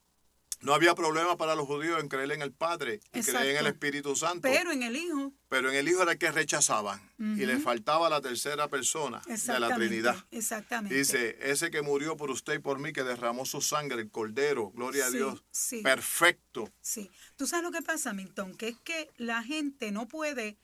no había problema para los judíos en creer en el Padre y creer en el Espíritu Santo. Pero en el Hijo. Pero en el Hijo era el que rechazaban. Y le faltaba la tercera persona de la Trinidad. Exactamente. Dice, ese que murió por usted y por mí, que derramó su sangre, el Cordero, gloria a Dios. Sí. Perfecto. Sí. ¿Tú sabes lo que pasa, Milton? Que es que la gente no puede...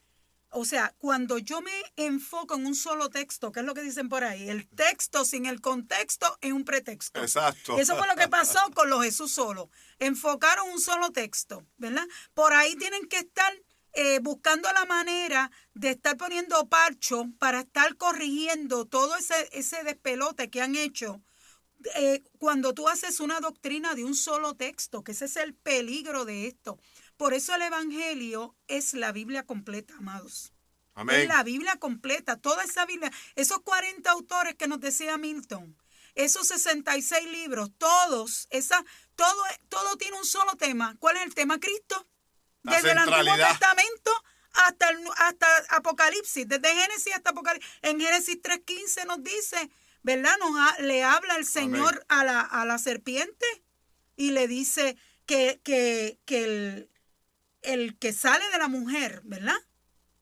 O sea, cuando yo me enfoco en un solo texto, ¿qué es lo que dicen por ahí? El texto sin el contexto es un pretexto. Exacto. Eso fue lo que pasó con los Jesús solo. Enfocaron un solo texto, ¿verdad? Por ahí tienen que estar buscando la manera de estar poniendo parcho para estar corrigiendo todo ese despelote que han hecho. Cuando tú haces una doctrina de un solo texto, que ese es el peligro de esto. Por eso el Evangelio es la Biblia completa, amados. Amén. Es la Biblia completa, toda esa Biblia. Esos 40 autores que nos decía Milton, esos 66 libros, todo tiene un solo tema. ¿Cuál es el tema? Cristo. Desde el Antiguo Testamento hasta Apocalipsis, desde Génesis hasta Apocalipsis. En Génesis 3:15 nos dice, ¿verdad? Le habla el Señor a la serpiente y le dice que el que sale de la mujer, ¿verdad?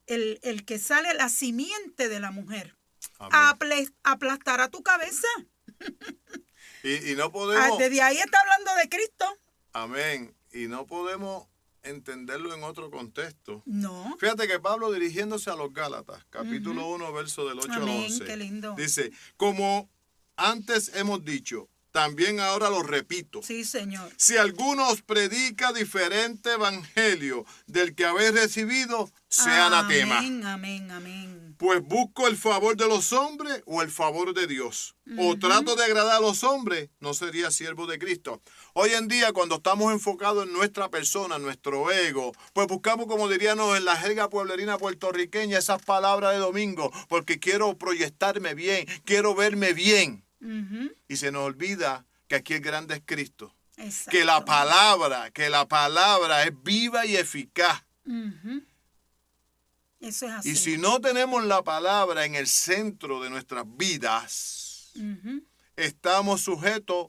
El que sale, la simiente de la mujer, aplastará tu cabeza. Y no podemos... Desde ahí está hablando de Cristo. Amén. Y no podemos entenderlo en otro contexto. No. Fíjate que Pablo, dirigiéndose a los Gálatas, capítulo 1, verso del 8 al 11, qué lindo. Dice, como antes hemos dicho, también ahora lo repito. Sí, Señor. Si alguno os predica diferente evangelio del que habéis recibido, sea anatema. Amén, amén, amén. Pues busco el favor de los hombres o el favor de Dios. O trato de agradar a los hombres, no sería siervo de Cristo. Hoy en día, cuando estamos enfocados en nuestra persona, nuestro ego, pues buscamos, como diríamos en la jerga pueblerina puertorriqueña, esas palabras de domingo, porque quiero proyectarme bien, quiero verme bien. Y se nos olvida que aquí el grande es Cristo. Exacto. Que la palabra es viva y eficaz. Eso es así. Y si no tenemos la palabra en el centro de nuestras vidas, estamos sujetos,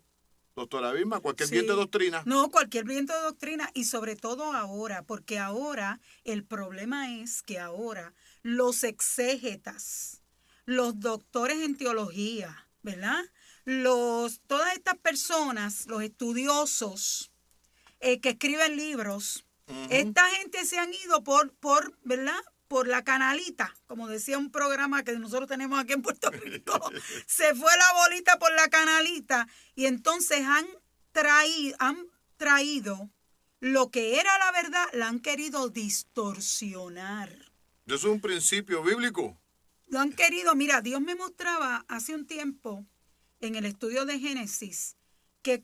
doctora Vilma, a cualquier viento de doctrina. No, cualquier viento de doctrina, y sobre todo ahora, porque ahora el problema es que ahora los exégetas, los doctores en teología, ¿verdad? Todas estas personas, los estudiosos que escriben libros, esta gente se han ido ¿verdad? Por la canalita, como decía un programa que nosotros tenemos aquí en Puerto Rico. Se fue la bolita por la canalita y entonces han traído lo que era la verdad, la han querido distorsionar. Eso es un principio bíblico. Lo han querido. Mira, Dios me mostraba hace un tiempo en el estudio de Génesis que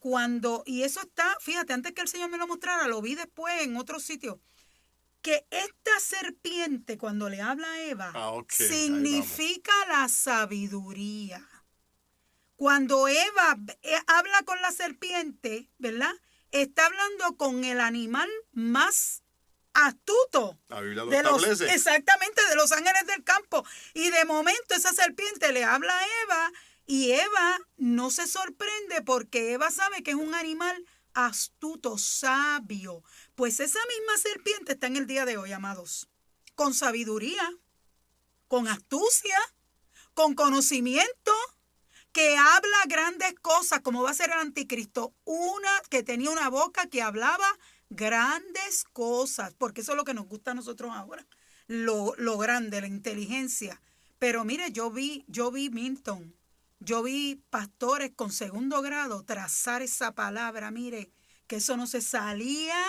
y eso está, fíjate, antes que el Señor me lo mostrara, lo vi después en otro sitio, que esta serpiente cuando le habla a Eva significa la sabiduría. Cuando Eva habla con la serpiente, ¿verdad? Está hablando con el animal más astuto. La Biblia lo establece. Exactamente, de los ángeles del campo. Y de momento esa serpiente le habla a Eva y Eva no se sorprende porque Eva sabe que es un animal astuto, sabio. Pues esa misma serpiente está en el día de hoy, amados. Con sabiduría, con astucia, con conocimiento. que habla grandes cosas, como va a ser el anticristo, una que tenía una boca que hablaba grandes cosas, porque eso es lo que nos gusta a nosotros ahora, lo grande, la inteligencia. Pero mire, yo vi Milton, yo vi pastores con 2º grado trazar esa palabra, mire, que eso no se salía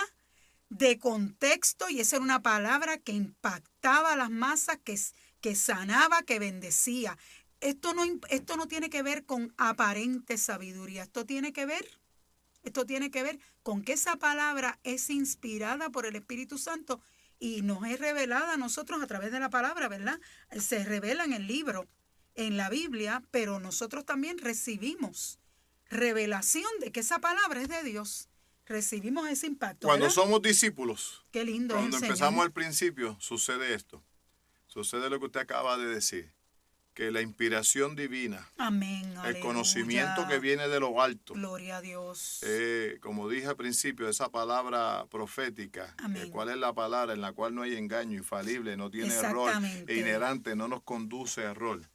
de contexto y esa era una palabra que impactaba a las masas, que sanaba, que bendecía. Esto no tiene que ver con aparente sabiduría, esto tiene que ver con que esa palabra es inspirada por el Espíritu Santo y nos es revelada a nosotros a través de la palabra, ¿verdad? Se revela en el libro, en la Biblia, pero nosotros también recibimos revelación de que esa palabra es de Dios. Recibimos ese impacto, Cuando ¿verdad? somos discípulos, Qué lindo cuando es el empezamos Señor. al principio, sucede esto. Sucede lo que usted acaba de decir, que la inspiración divina, Amén, el aleluya. conocimiento que viene de lo alto, Gloria a Dios. como dije al principio, esa palabra profética, Amén. ¿cuál es la palabra en la cual no hay engaño, infalible, no tiene error, Exactamente. e inherente, no nos conduce a error?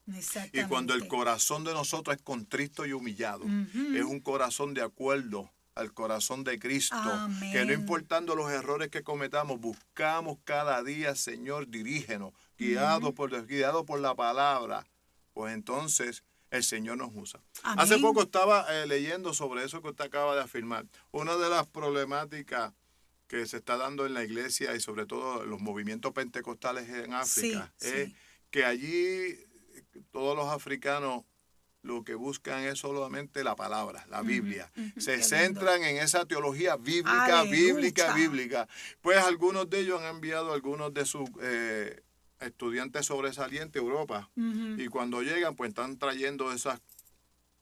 Exactamente. Y cuando el corazón de nosotros es contristo y humillado, es un corazón de acuerdo al corazón de Cristo, Amén. que no importando los errores que cometamos, buscamos cada día, Señor, dirígenos, guiados por la palabra, pues entonces el Señor nos usa. Amén. Hace poco estaba leyendo sobre eso que usted acaba de afirmar. Una de las problemáticas que se está dando en la iglesia y sobre todo en los movimientos pentecostales en África es que allí todos los africanos lo que buscan es solamente la palabra, la Biblia. Se centran en esa teología bíblica, bíblica. Pues algunos de ellos han enviado a algunos de sus estudiantes sobresalientes a Europa. Y cuando llegan, pues están trayendo esos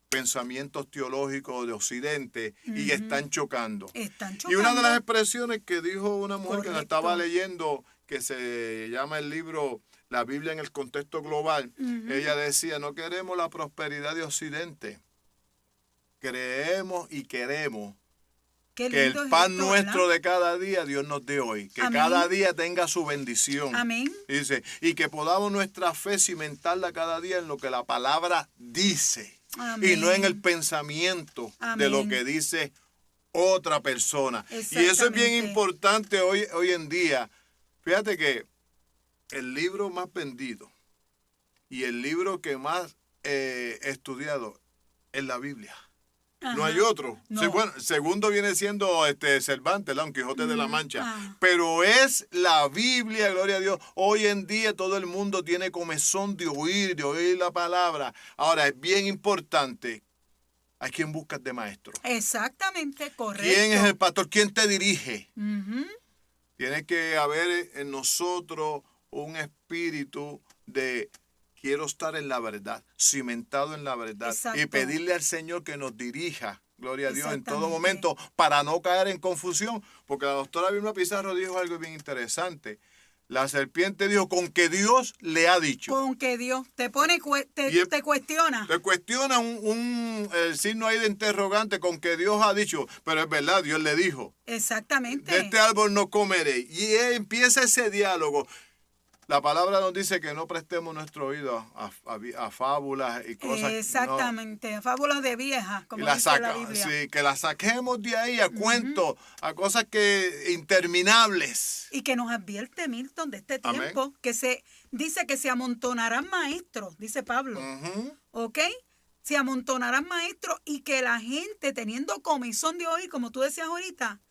pensamientos teológicos de Occidente y están chocando. Y una de las expresiones que dijo una mujer que la estaba leyendo, que se llama el libro La Biblia en el contexto global, ella decía, no queremos la prosperidad de Occidente, creemos y queremos que el pan nuestro de cada día Dios nos dé hoy, que cada día tenga su bendición. Amén. Dice, y que podamos nuestra fe cimentarla cada día en lo que la palabra dice. Amén. Y no en el pensamiento de lo que dice otra persona. Y eso es bien importante hoy en día. Fíjate que el libro más vendido y el libro que más estudiado es la Biblia. No hay otro. No. Sí, bueno, segundo viene siendo Cervantes, Don Quijote de la Mancha. Pero es la Biblia, gloria a Dios. Hoy en día todo el mundo tiene comezón de oír la palabra. Ahora, es bien importante. ¿A quién buscas de maestro? Exactamente, correcto. ¿Quién es el pastor? ¿Quién te dirige? Tiene que haber en nosotros un espíritu de quiero estar en la verdad, cimentado en la verdad. Exacto. Y pedirle al Señor que nos dirija, gloria a Dios, en todo momento, para no caer en confusión. Porque la doctora Vilma Pizarro dijo algo bien interesante. La serpiente dijo, con que Dios le ha dicho. Con que Dios te pone, te cuestiona. Te cuestiona el signo ahí de interrogante, con que Dios ha dicho. Pero es verdad, Dios le dijo. Exactamente. De este árbol no comeré. Y empieza ese diálogo. La palabra nos dice que no prestemos nuestro oído a fábulas y cosas. Exactamente, no. A fábulas de viejas, como dice la Biblia. Sí, que las saquemos de ahí a cuentos, a cosas interminables. Y que nos advierte Milton de este tiempo, que se dice que se amontonarán maestros, dice Pablo. ¿Ok? Se amontonarán maestros y que la gente, teniendo comezón de oír, como tú decías ahorita,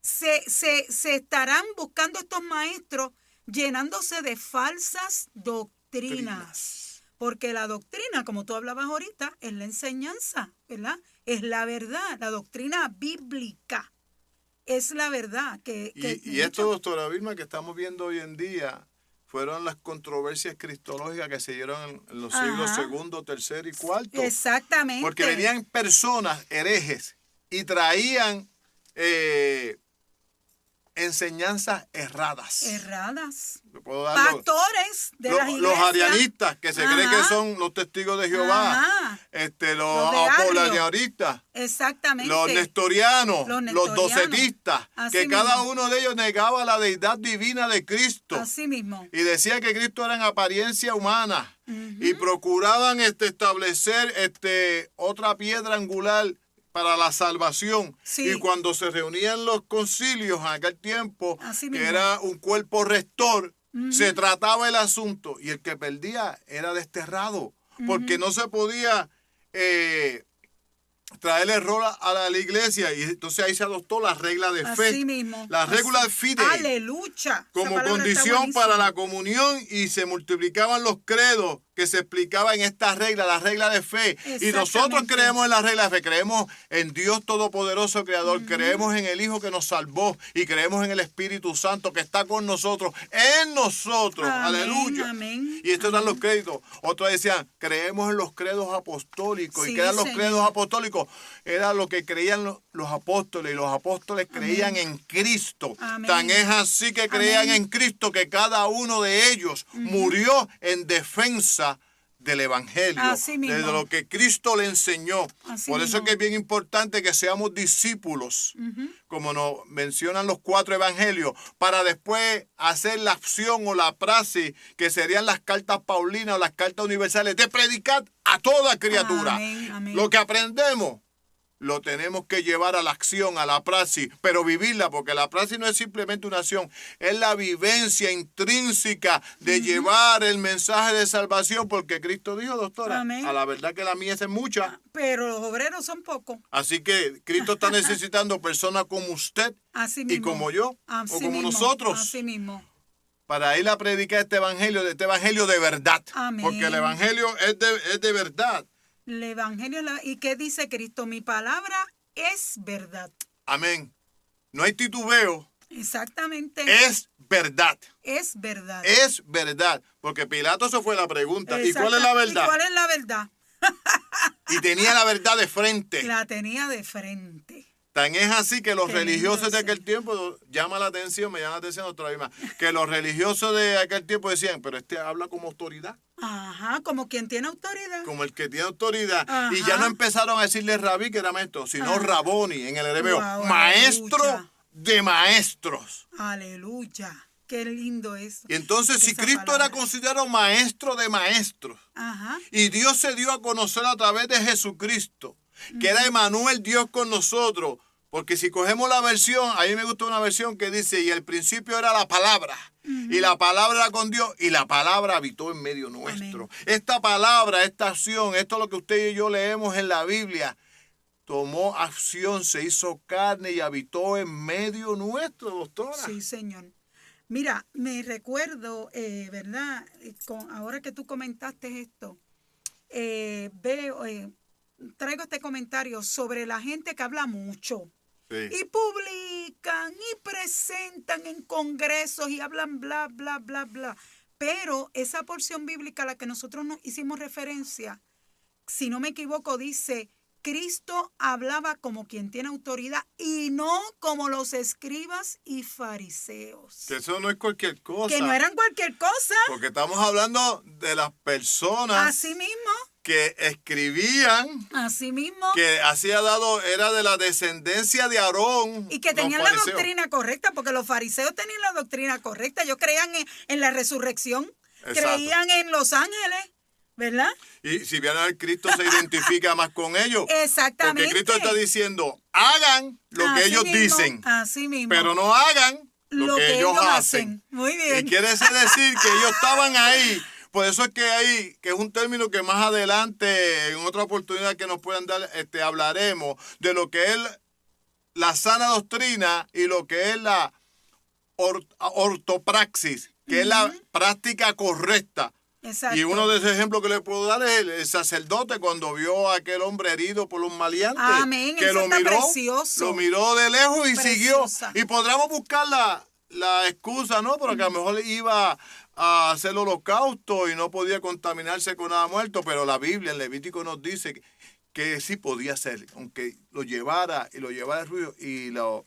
se estarán buscando estos maestros llenándose de falsas doctrinas. Porque la doctrina, como tú hablabas ahorita, es la enseñanza, ¿verdad? Es la verdad, la doctrina bíblica. Es la verdad. Y esto, doctora Vilma, que estamos viendo hoy en día, fueron las controversias cristológicas que se dieron en los siglos segundo, tercero y cuarto. Exactamente. Porque venían personas herejes y traían enseñanzas erradas. Erradas. ¿Puedo darlo? Pastores de las iglesias. Los arianistas, que se creen que Ajá. son los testigos de Jehová. Ajá. Los de Arrio. apologéticos. Exactamente. Los nestorianos, Los los nestorianos. docetistas, Así que mismo. cada uno de ellos negaba la deidad divina de Cristo Así mismo. y decía que Cristo era en apariencia humana Ujú. y procuraban establecer otra piedra angular para la salvación. Sí. Y cuando se reunían los concilios en aquel tiempo, Así que mismo. era un cuerpo rector, Ujú. se trataba el asunto y el que perdía era desterrado, porque no se podía traer error a la iglesia, y entonces ahí se adoptó la regla de fe. Así mismo. La regla Así. fidei. Aleluya. Como Esa palabra está condición para buenísima. la comunión, y se multiplicaban los credos que se explicaban en esta regla, la regla de fe. Y nosotros Exactamente. creemos en la regla de fe, creemos en Dios Todopoderoso Creador, creemos en el Hijo que nos salvó y creemos en el Espíritu Santo que está con nosotros, en nosotros. Amén, Aleluya. amén, Y estos dan los créditos. Otros decían, creemos en los credos apostólicos. Sí, ¿Y qué eran los Señor. credos apostólicos? Era lo que creían los apóstoles, y los apóstoles creían en Cristo. Amén. Tan es así que creían Amén. en Cristo que cada uno de ellos murió en defensa del Evangelio, Así mismo. de lo que Cristo le enseñó. Así Por eso mismo. es que es bien importante que seamos discípulos, como nos mencionan los 4 evangelios, para después hacer la acción o la praxis, que serían las cartas paulinas o las cartas universales, de predicar a toda criatura. Amén, amén. Lo que aprendemos lo tenemos que llevar a la acción, a la praxis, pero vivirla, porque la praxis no es simplemente una acción, es la vivencia intrínseca de llevar el mensaje de salvación, porque Cristo dijo, doctora, Amén. a la verdad que la mies es mucha. Pero los obreros son pocos. Así que Cristo está necesitando personas como usted Así y mismo. como yo, Así o como mismo. nosotros, Así mismo. para ir a predicar este evangelio de verdad. Amén. Porque el evangelio es de verdad. El evangelio. ¿Y qué dice Cristo? Mi palabra es verdad. Amén. No hay titubeo, Exactamente. es verdad. Es verdad. Es verdad. Porque Pilato se fue la pregunta. ¿Y cuál es la Exacta- verdad? ¿Y cuál es la verdad? Y tenía la verdad de frente. La tenía de frente. Tan es así que los Qué religiosos lindo de aquel eso. tiempo, me llama la atención otra vez más, que los religiosos de aquel tiempo decían, pero este habla como autoridad, Ajá, como quien tiene autoridad. como el que tiene autoridad. Ajá. Y ya no empezaron a decirle rabí, que era maestro, sino Ajá. raboni en el hebreo, Wow, maestro aleluya. de maestros. Aleluya. Qué lindo eso. Y entonces, si Esa Cristo palabra. era considerado maestro de maestros, Ajá. y Dios se dio a conocer a través de Jesucristo, que era Emmanuel, Dios con nosotros. Porque si cogemos la versión, a mí me gusta una versión que dice, y el principio era la palabra, y la palabra era con Dios, y la palabra habitó en medio nuestro. Amén. Esta palabra, esta acción, esto es lo que usted y yo leemos en la Biblia, tomó acción, se hizo carne y habitó en medio nuestro, doctora. Sí, Señor. Mira, me recuerdo, ¿verdad? Ahora que tú comentaste esto, traigo este comentario sobre la gente que habla mucho. Sí. Y publican y presentan en congresos y hablan bla, bla, bla, bla. Pero esa porción bíblica a la que nosotros nos hicimos referencia, si no me equivoco, dice, Cristo hablaba como quien tiene autoridad y no como los escribas y fariseos. Que eso no es cualquier cosa. Que no eran cualquier cosa. Porque estamos hablando de las personas Así mismo, que escribían, así mismo. que era de la descendencia de Aarón. Y que los tenían la fariseos. doctrina correcta, porque los fariseos tenían la doctrina correcta. Ellos creían en la resurrección, Exacto. creían en los ángeles, ¿verdad? Y si bien el Cristo se identifica más con ellos. Exactamente. Porque Cristo está diciendo, hagan lo que Así ellos mismo, dicen, así mismo. pero no hagan lo que ellos hacen. Muy bien. Y quiere decir que ellos estaban ahí. Por eso es que es un término que más adelante, en otra oportunidad que nos puedan dar, hablaremos de lo que es la sana doctrina y lo que es la ortopraxis, que es la práctica correcta. Exacto. Y uno de esos ejemplos que le puedo dar es el sacerdote cuando vio a aquel hombre herido por los maleantes. Amén, Que eso lo está miró, precioso. lo miró de lejos y Preciosa. siguió. Y podríamos buscar la excusa, ¿no? Porque a lo mejor iba a hacer el holocausto y no podía contaminarse con nada muerto, pero la Biblia en Levítico nos dice que sí podía hacer, aunque lo llevara el ruido y lo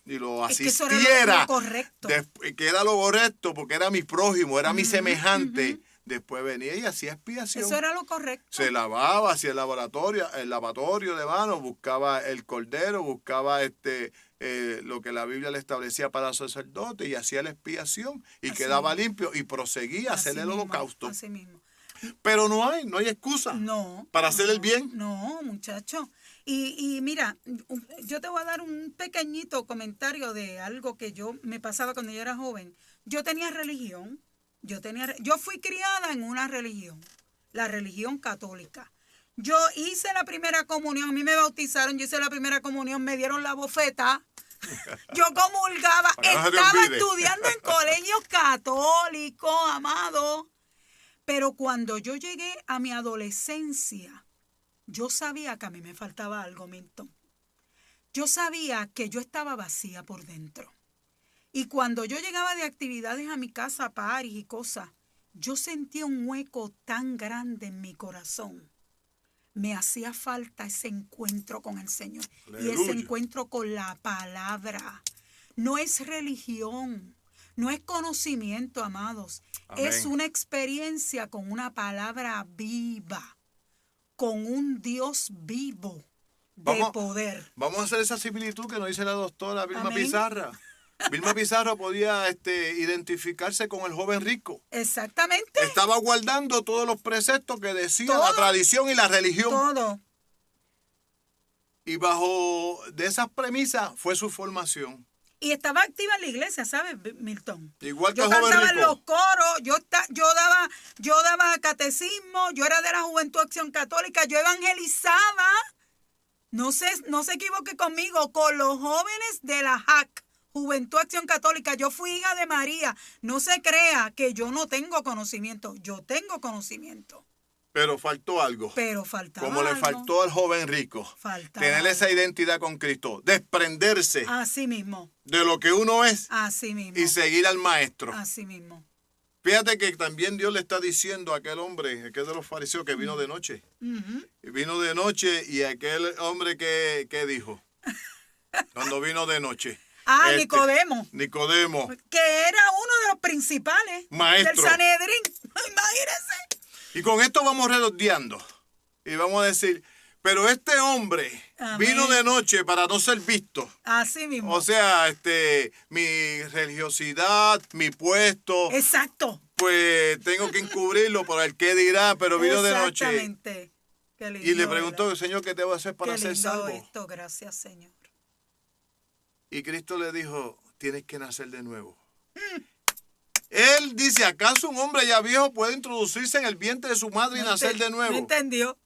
Es que eso asistiera, era lo correcto. que era lo correcto, porque era mi prójimo, era mi Ujú, semejante. ujú. Después venía y hacía expiación. Eso era lo correcto. Se lavaba, hacía el lavatorio de manos, buscaba el cordero, buscaba lo que la Biblia le establecía para el sacerdote y hacía la expiación y Así quedaba mismo. limpio y proseguía a hacer Así el mismo, holocausto. así mismo. Pero no hay excusa No. para hacer el bien. No, muchacho. Y mira, yo te voy a dar un pequeñito comentario de algo que me pasaba cuando yo era joven. Yo tenía religión. Yo fui criada en una religión, la religión católica. Yo hice la primera comunión, a mí me bautizaron, yo hice la primera comunión, me dieron la bofeta. Yo comulgaba, Para que no se te estaba olvide. estudiando en colegios católicos, amado. Pero cuando yo llegué a mi adolescencia, yo sabía que a mí me faltaba algo, Milton. Yo sabía que yo estaba vacía por dentro. Y cuando yo llegaba de actividades a mi casa, paris y cosas, yo sentía un hueco tan grande en mi corazón. Me hacía falta ese encuentro con el Señor. Y ese Aleluya. encuentro con la palabra. No es religión, no es conocimiento, amados. Amén. Es una experiencia con una palabra viva, con un Dios vivo de poder. Vamos a hacer esa similitud que nos dice la doctora Vilma Amén. Pizarra. Vilma Pizarro podía identificarse con el joven rico. Exactamente. Estaba guardando todos los preceptos que decía Todo. la tradición y la religión. Todo. Y bajo de esas premisas fue su formación. Y estaba activa en la iglesia, ¿sabes, Milton? Igual que Yo el joven cantaba en rico. los coros, yo daba catecismo, yo era de la Juventud Acción Católica, yo evangelizaba. No se equivoque conmigo, con los jóvenes de la JAC, Juventud Acción Católica. Yo fui hija de María. No se crea que yo no tengo conocimiento. Yo tengo conocimiento. Pero faltó algo. Pero faltaba Como le algo. faltó al joven rico. Faltaba Tener esa algo. identidad con Cristo. Desprenderse Así mismo. de lo que uno es Así mismo. y seguir al maestro. Así mismo. Fíjate que también Dios le está diciendo a aquel hombre, aquel de los fariseos que vino de noche. Ujú. Y vino de noche y aquel hombre que dijo cuando vino de noche. Nicodemo. Nicodemo. Que era uno de los principales Maestro. del Sanedrín. Imagínense. Y con esto vamos redondeando. Y vamos a decir, pero este hombre Amén. vino de noche para no ser visto. Así mismo. O sea, mi religiosidad, mi puesto, Exacto. pues tengo que encubrirlo por el que dirá, pero vino de noche. Exactamente. Qué lindo, Y le preguntó, ¿verdad? Señor, ¿qué debo hacer para Qué ser lindo salvo? esto, gracias, Señor. Y Cristo le dijo, tienes que nacer de nuevo. Él dice, ¿acaso un hombre ya viejo puede introducirse en el vientre de su madre y nacer de No nuevo? entendió.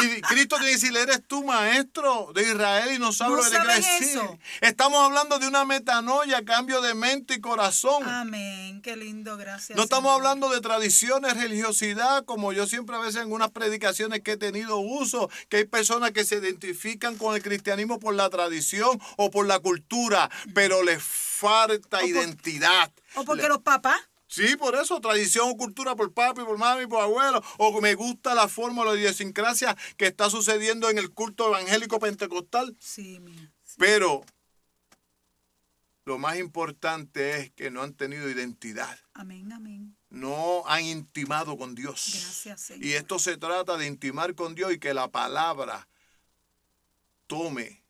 Y Cristo tiene que decirle, eres tú maestro de Israel y no sabes ¿No lo que te saben quiere decir. eso? Estamos hablando de una metanoia, cambio de mente y corazón. Amén. Qué lindo, gracias. No estamos Señor. hablando de tradiciones, religiosidad, como yo siempre a veces en unas predicaciones que he tenido uso, que hay personas que se identifican con el cristianismo por la tradición o por la cultura, pero les falta identidad. O porque los papás. Sí, por eso, tradición o cultura por papi, por mami, por abuelo, o me gusta la forma, la idiosincrasia que está sucediendo en el culto evangélico pentecostal. Sí, mía. Sí. Pero lo más importante es que no han tenido identidad. Amén, amén. No han intimado con Dios. Gracias, Señor. Y esto se trata de intimar con Dios y que la palabra tome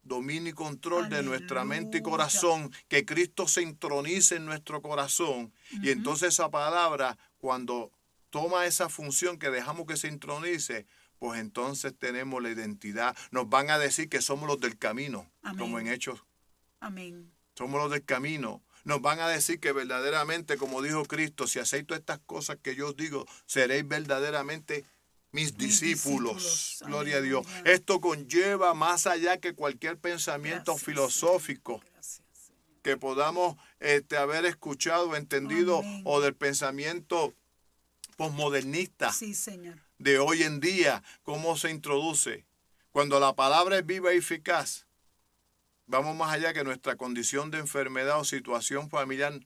dominio y control de nuestra mente y Aleluya. corazón, que Cristo se intronice en nuestro corazón. Y entonces esa palabra, cuando toma esa función que dejamos que se intronice, pues entonces tenemos la identidad. Nos van a decir que somos los del camino, Amén. como en Hechos. Amén. Somos los del camino. Nos van a decir que verdaderamente, como dijo Cristo, si acepto estas cosas que yo os digo, seréis verdaderamente mis discípulos. Gloria a Dios. Aleluya. Esto conlleva más allá que cualquier pensamiento Gracias, filosófico Señor. Gracias, Señor. que podamos haber escuchado, entendido, Amén. o del pensamiento posmodernista Sí, Señor. de hoy en día, cómo se introduce. Cuando la palabra es viva y eficaz, vamos más allá que nuestra condición de enfermedad o situación familiar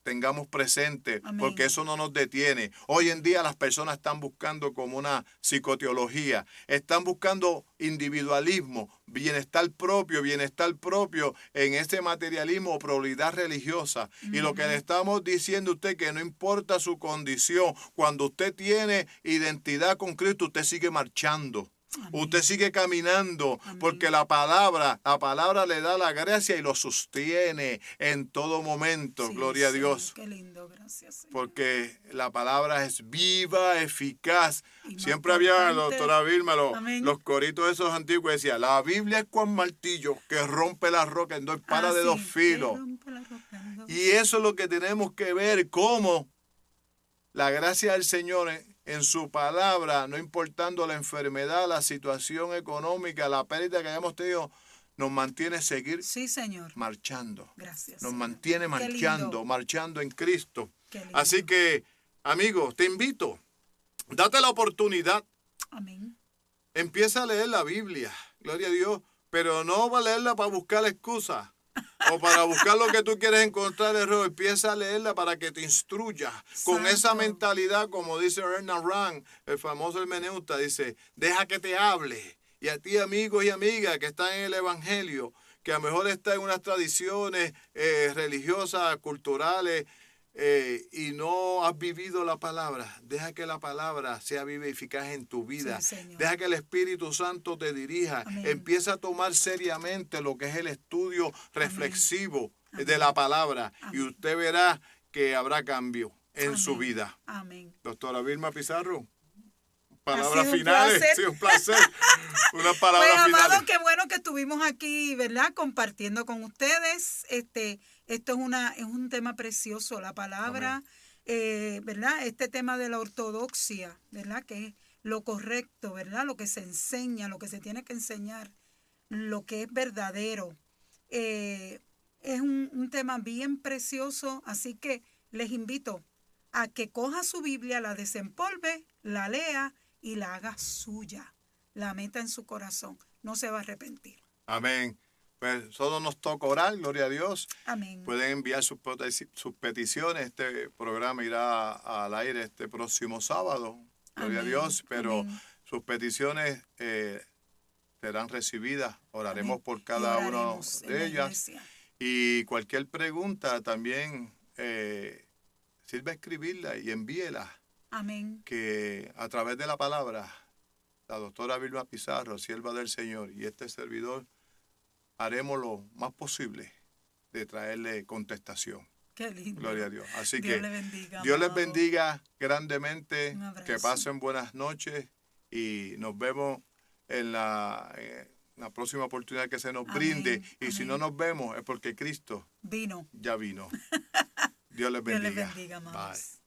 tengamos presente, Amén. porque eso no nos detiene. Hoy en día las personas están buscando como una psicoteología, están buscando individualismo, bienestar propio en ese materialismo o probabilidad religiosa. Y lo que le estamos diciendo a usted, que no importa su condición, cuando usted tiene identidad con Cristo, usted sigue marchando. Amén. Usted sigue caminando. Amén. Porque la palabra le da la gracia y lo sostiene en todo momento. Sí, Gloria a Señor, Dios. qué lindo, gracias, Señor. Porque la palabra es viva, eficaz. Y más Siempre había, la potente. doctora Vilma, Amén. los coritos esos antiguos decía, la Biblia es cual martillo que rompe la roca en dos, para de sí, dos filos. que rompe la roca en dos. Y eso es lo que tenemos que ver, cómo la gracia del Señor en su palabra, no importando la enfermedad, la situación económica, la pérdida que hayamos tenido, nos mantiene seguir Sí, Señor. marchando. Gracias. Nos Señor. mantiene Qué marchando, lindo. marchando en Cristo. Qué lindo. Así que, amigos, te invito, date la oportunidad, Amén. empieza a leer la Biblia, gloria a Dios, pero no va a leerla para buscar excusas o para buscar lo que tú quieres encontrar error. Empieza a leerla para que te instruya con esa Santo. mentalidad, como dice Hernán Rand, el famoso hermeneuta, dice, deja que te hable. Y a ti, amigos y amigas que están en el Evangelio, que a lo mejor está en unas tradiciones religiosas, culturales, y no has vivido la palabra, deja que la palabra sea viva y eficaz en tu vida. Sí, Señor. Deja que el Espíritu Santo te dirija. Amén. Empieza a tomar seriamente lo que es el estudio reflexivo Amén. de la palabra. Amén. Y usted verá que habrá cambio en Amén. su vida. Amén. Doctora Vilma Pizarro, Ha palabras sido un finales. placer. Sí, un placer. Unas Pues, palabras amado, finales. qué bueno que estuvimos aquí, ¿verdad? Compartiendo con ustedes. Esto es un tema precioso, la palabra, ¿verdad? Este tema de la ortodoxia, ¿verdad? Que es lo correcto, ¿verdad? Lo que se enseña, lo que se tiene que enseñar, lo que es verdadero. Es un tema bien precioso, así que les invito a que coja su Biblia, la desempolve, la lea y la haga suya. La meta en su corazón. No se va a arrepentir. Amén. Pues solo nos toca orar, gloria a Dios. Amén. Pueden enviar sus peticiones. Este programa irá al aire este próximo sábado, gloria Amén. a Dios. Pero Amén. sus peticiones serán recibidas. Oraremos Amén. por Y cada una oraremos en la de ellas. iglesia. Y cualquier pregunta también sirve escribirla y envíela. Amén. Que a través de la palabra, la doctora Vilma Pizarro, sierva del Señor, y este servidor, haremos lo más posible de traerle contestación. Qué lindo. Gloria a Dios. Así Dios que le bendiga, Dios les amado. bendiga grandemente, Un abrazo. que pasen buenas noches y nos vemos en la próxima oportunidad que se nos Amén, brinde. Y si amén. no nos vemos es porque Cristo Vino. ya vino. Dios les Dios bendiga. les bendiga, amados. Bye.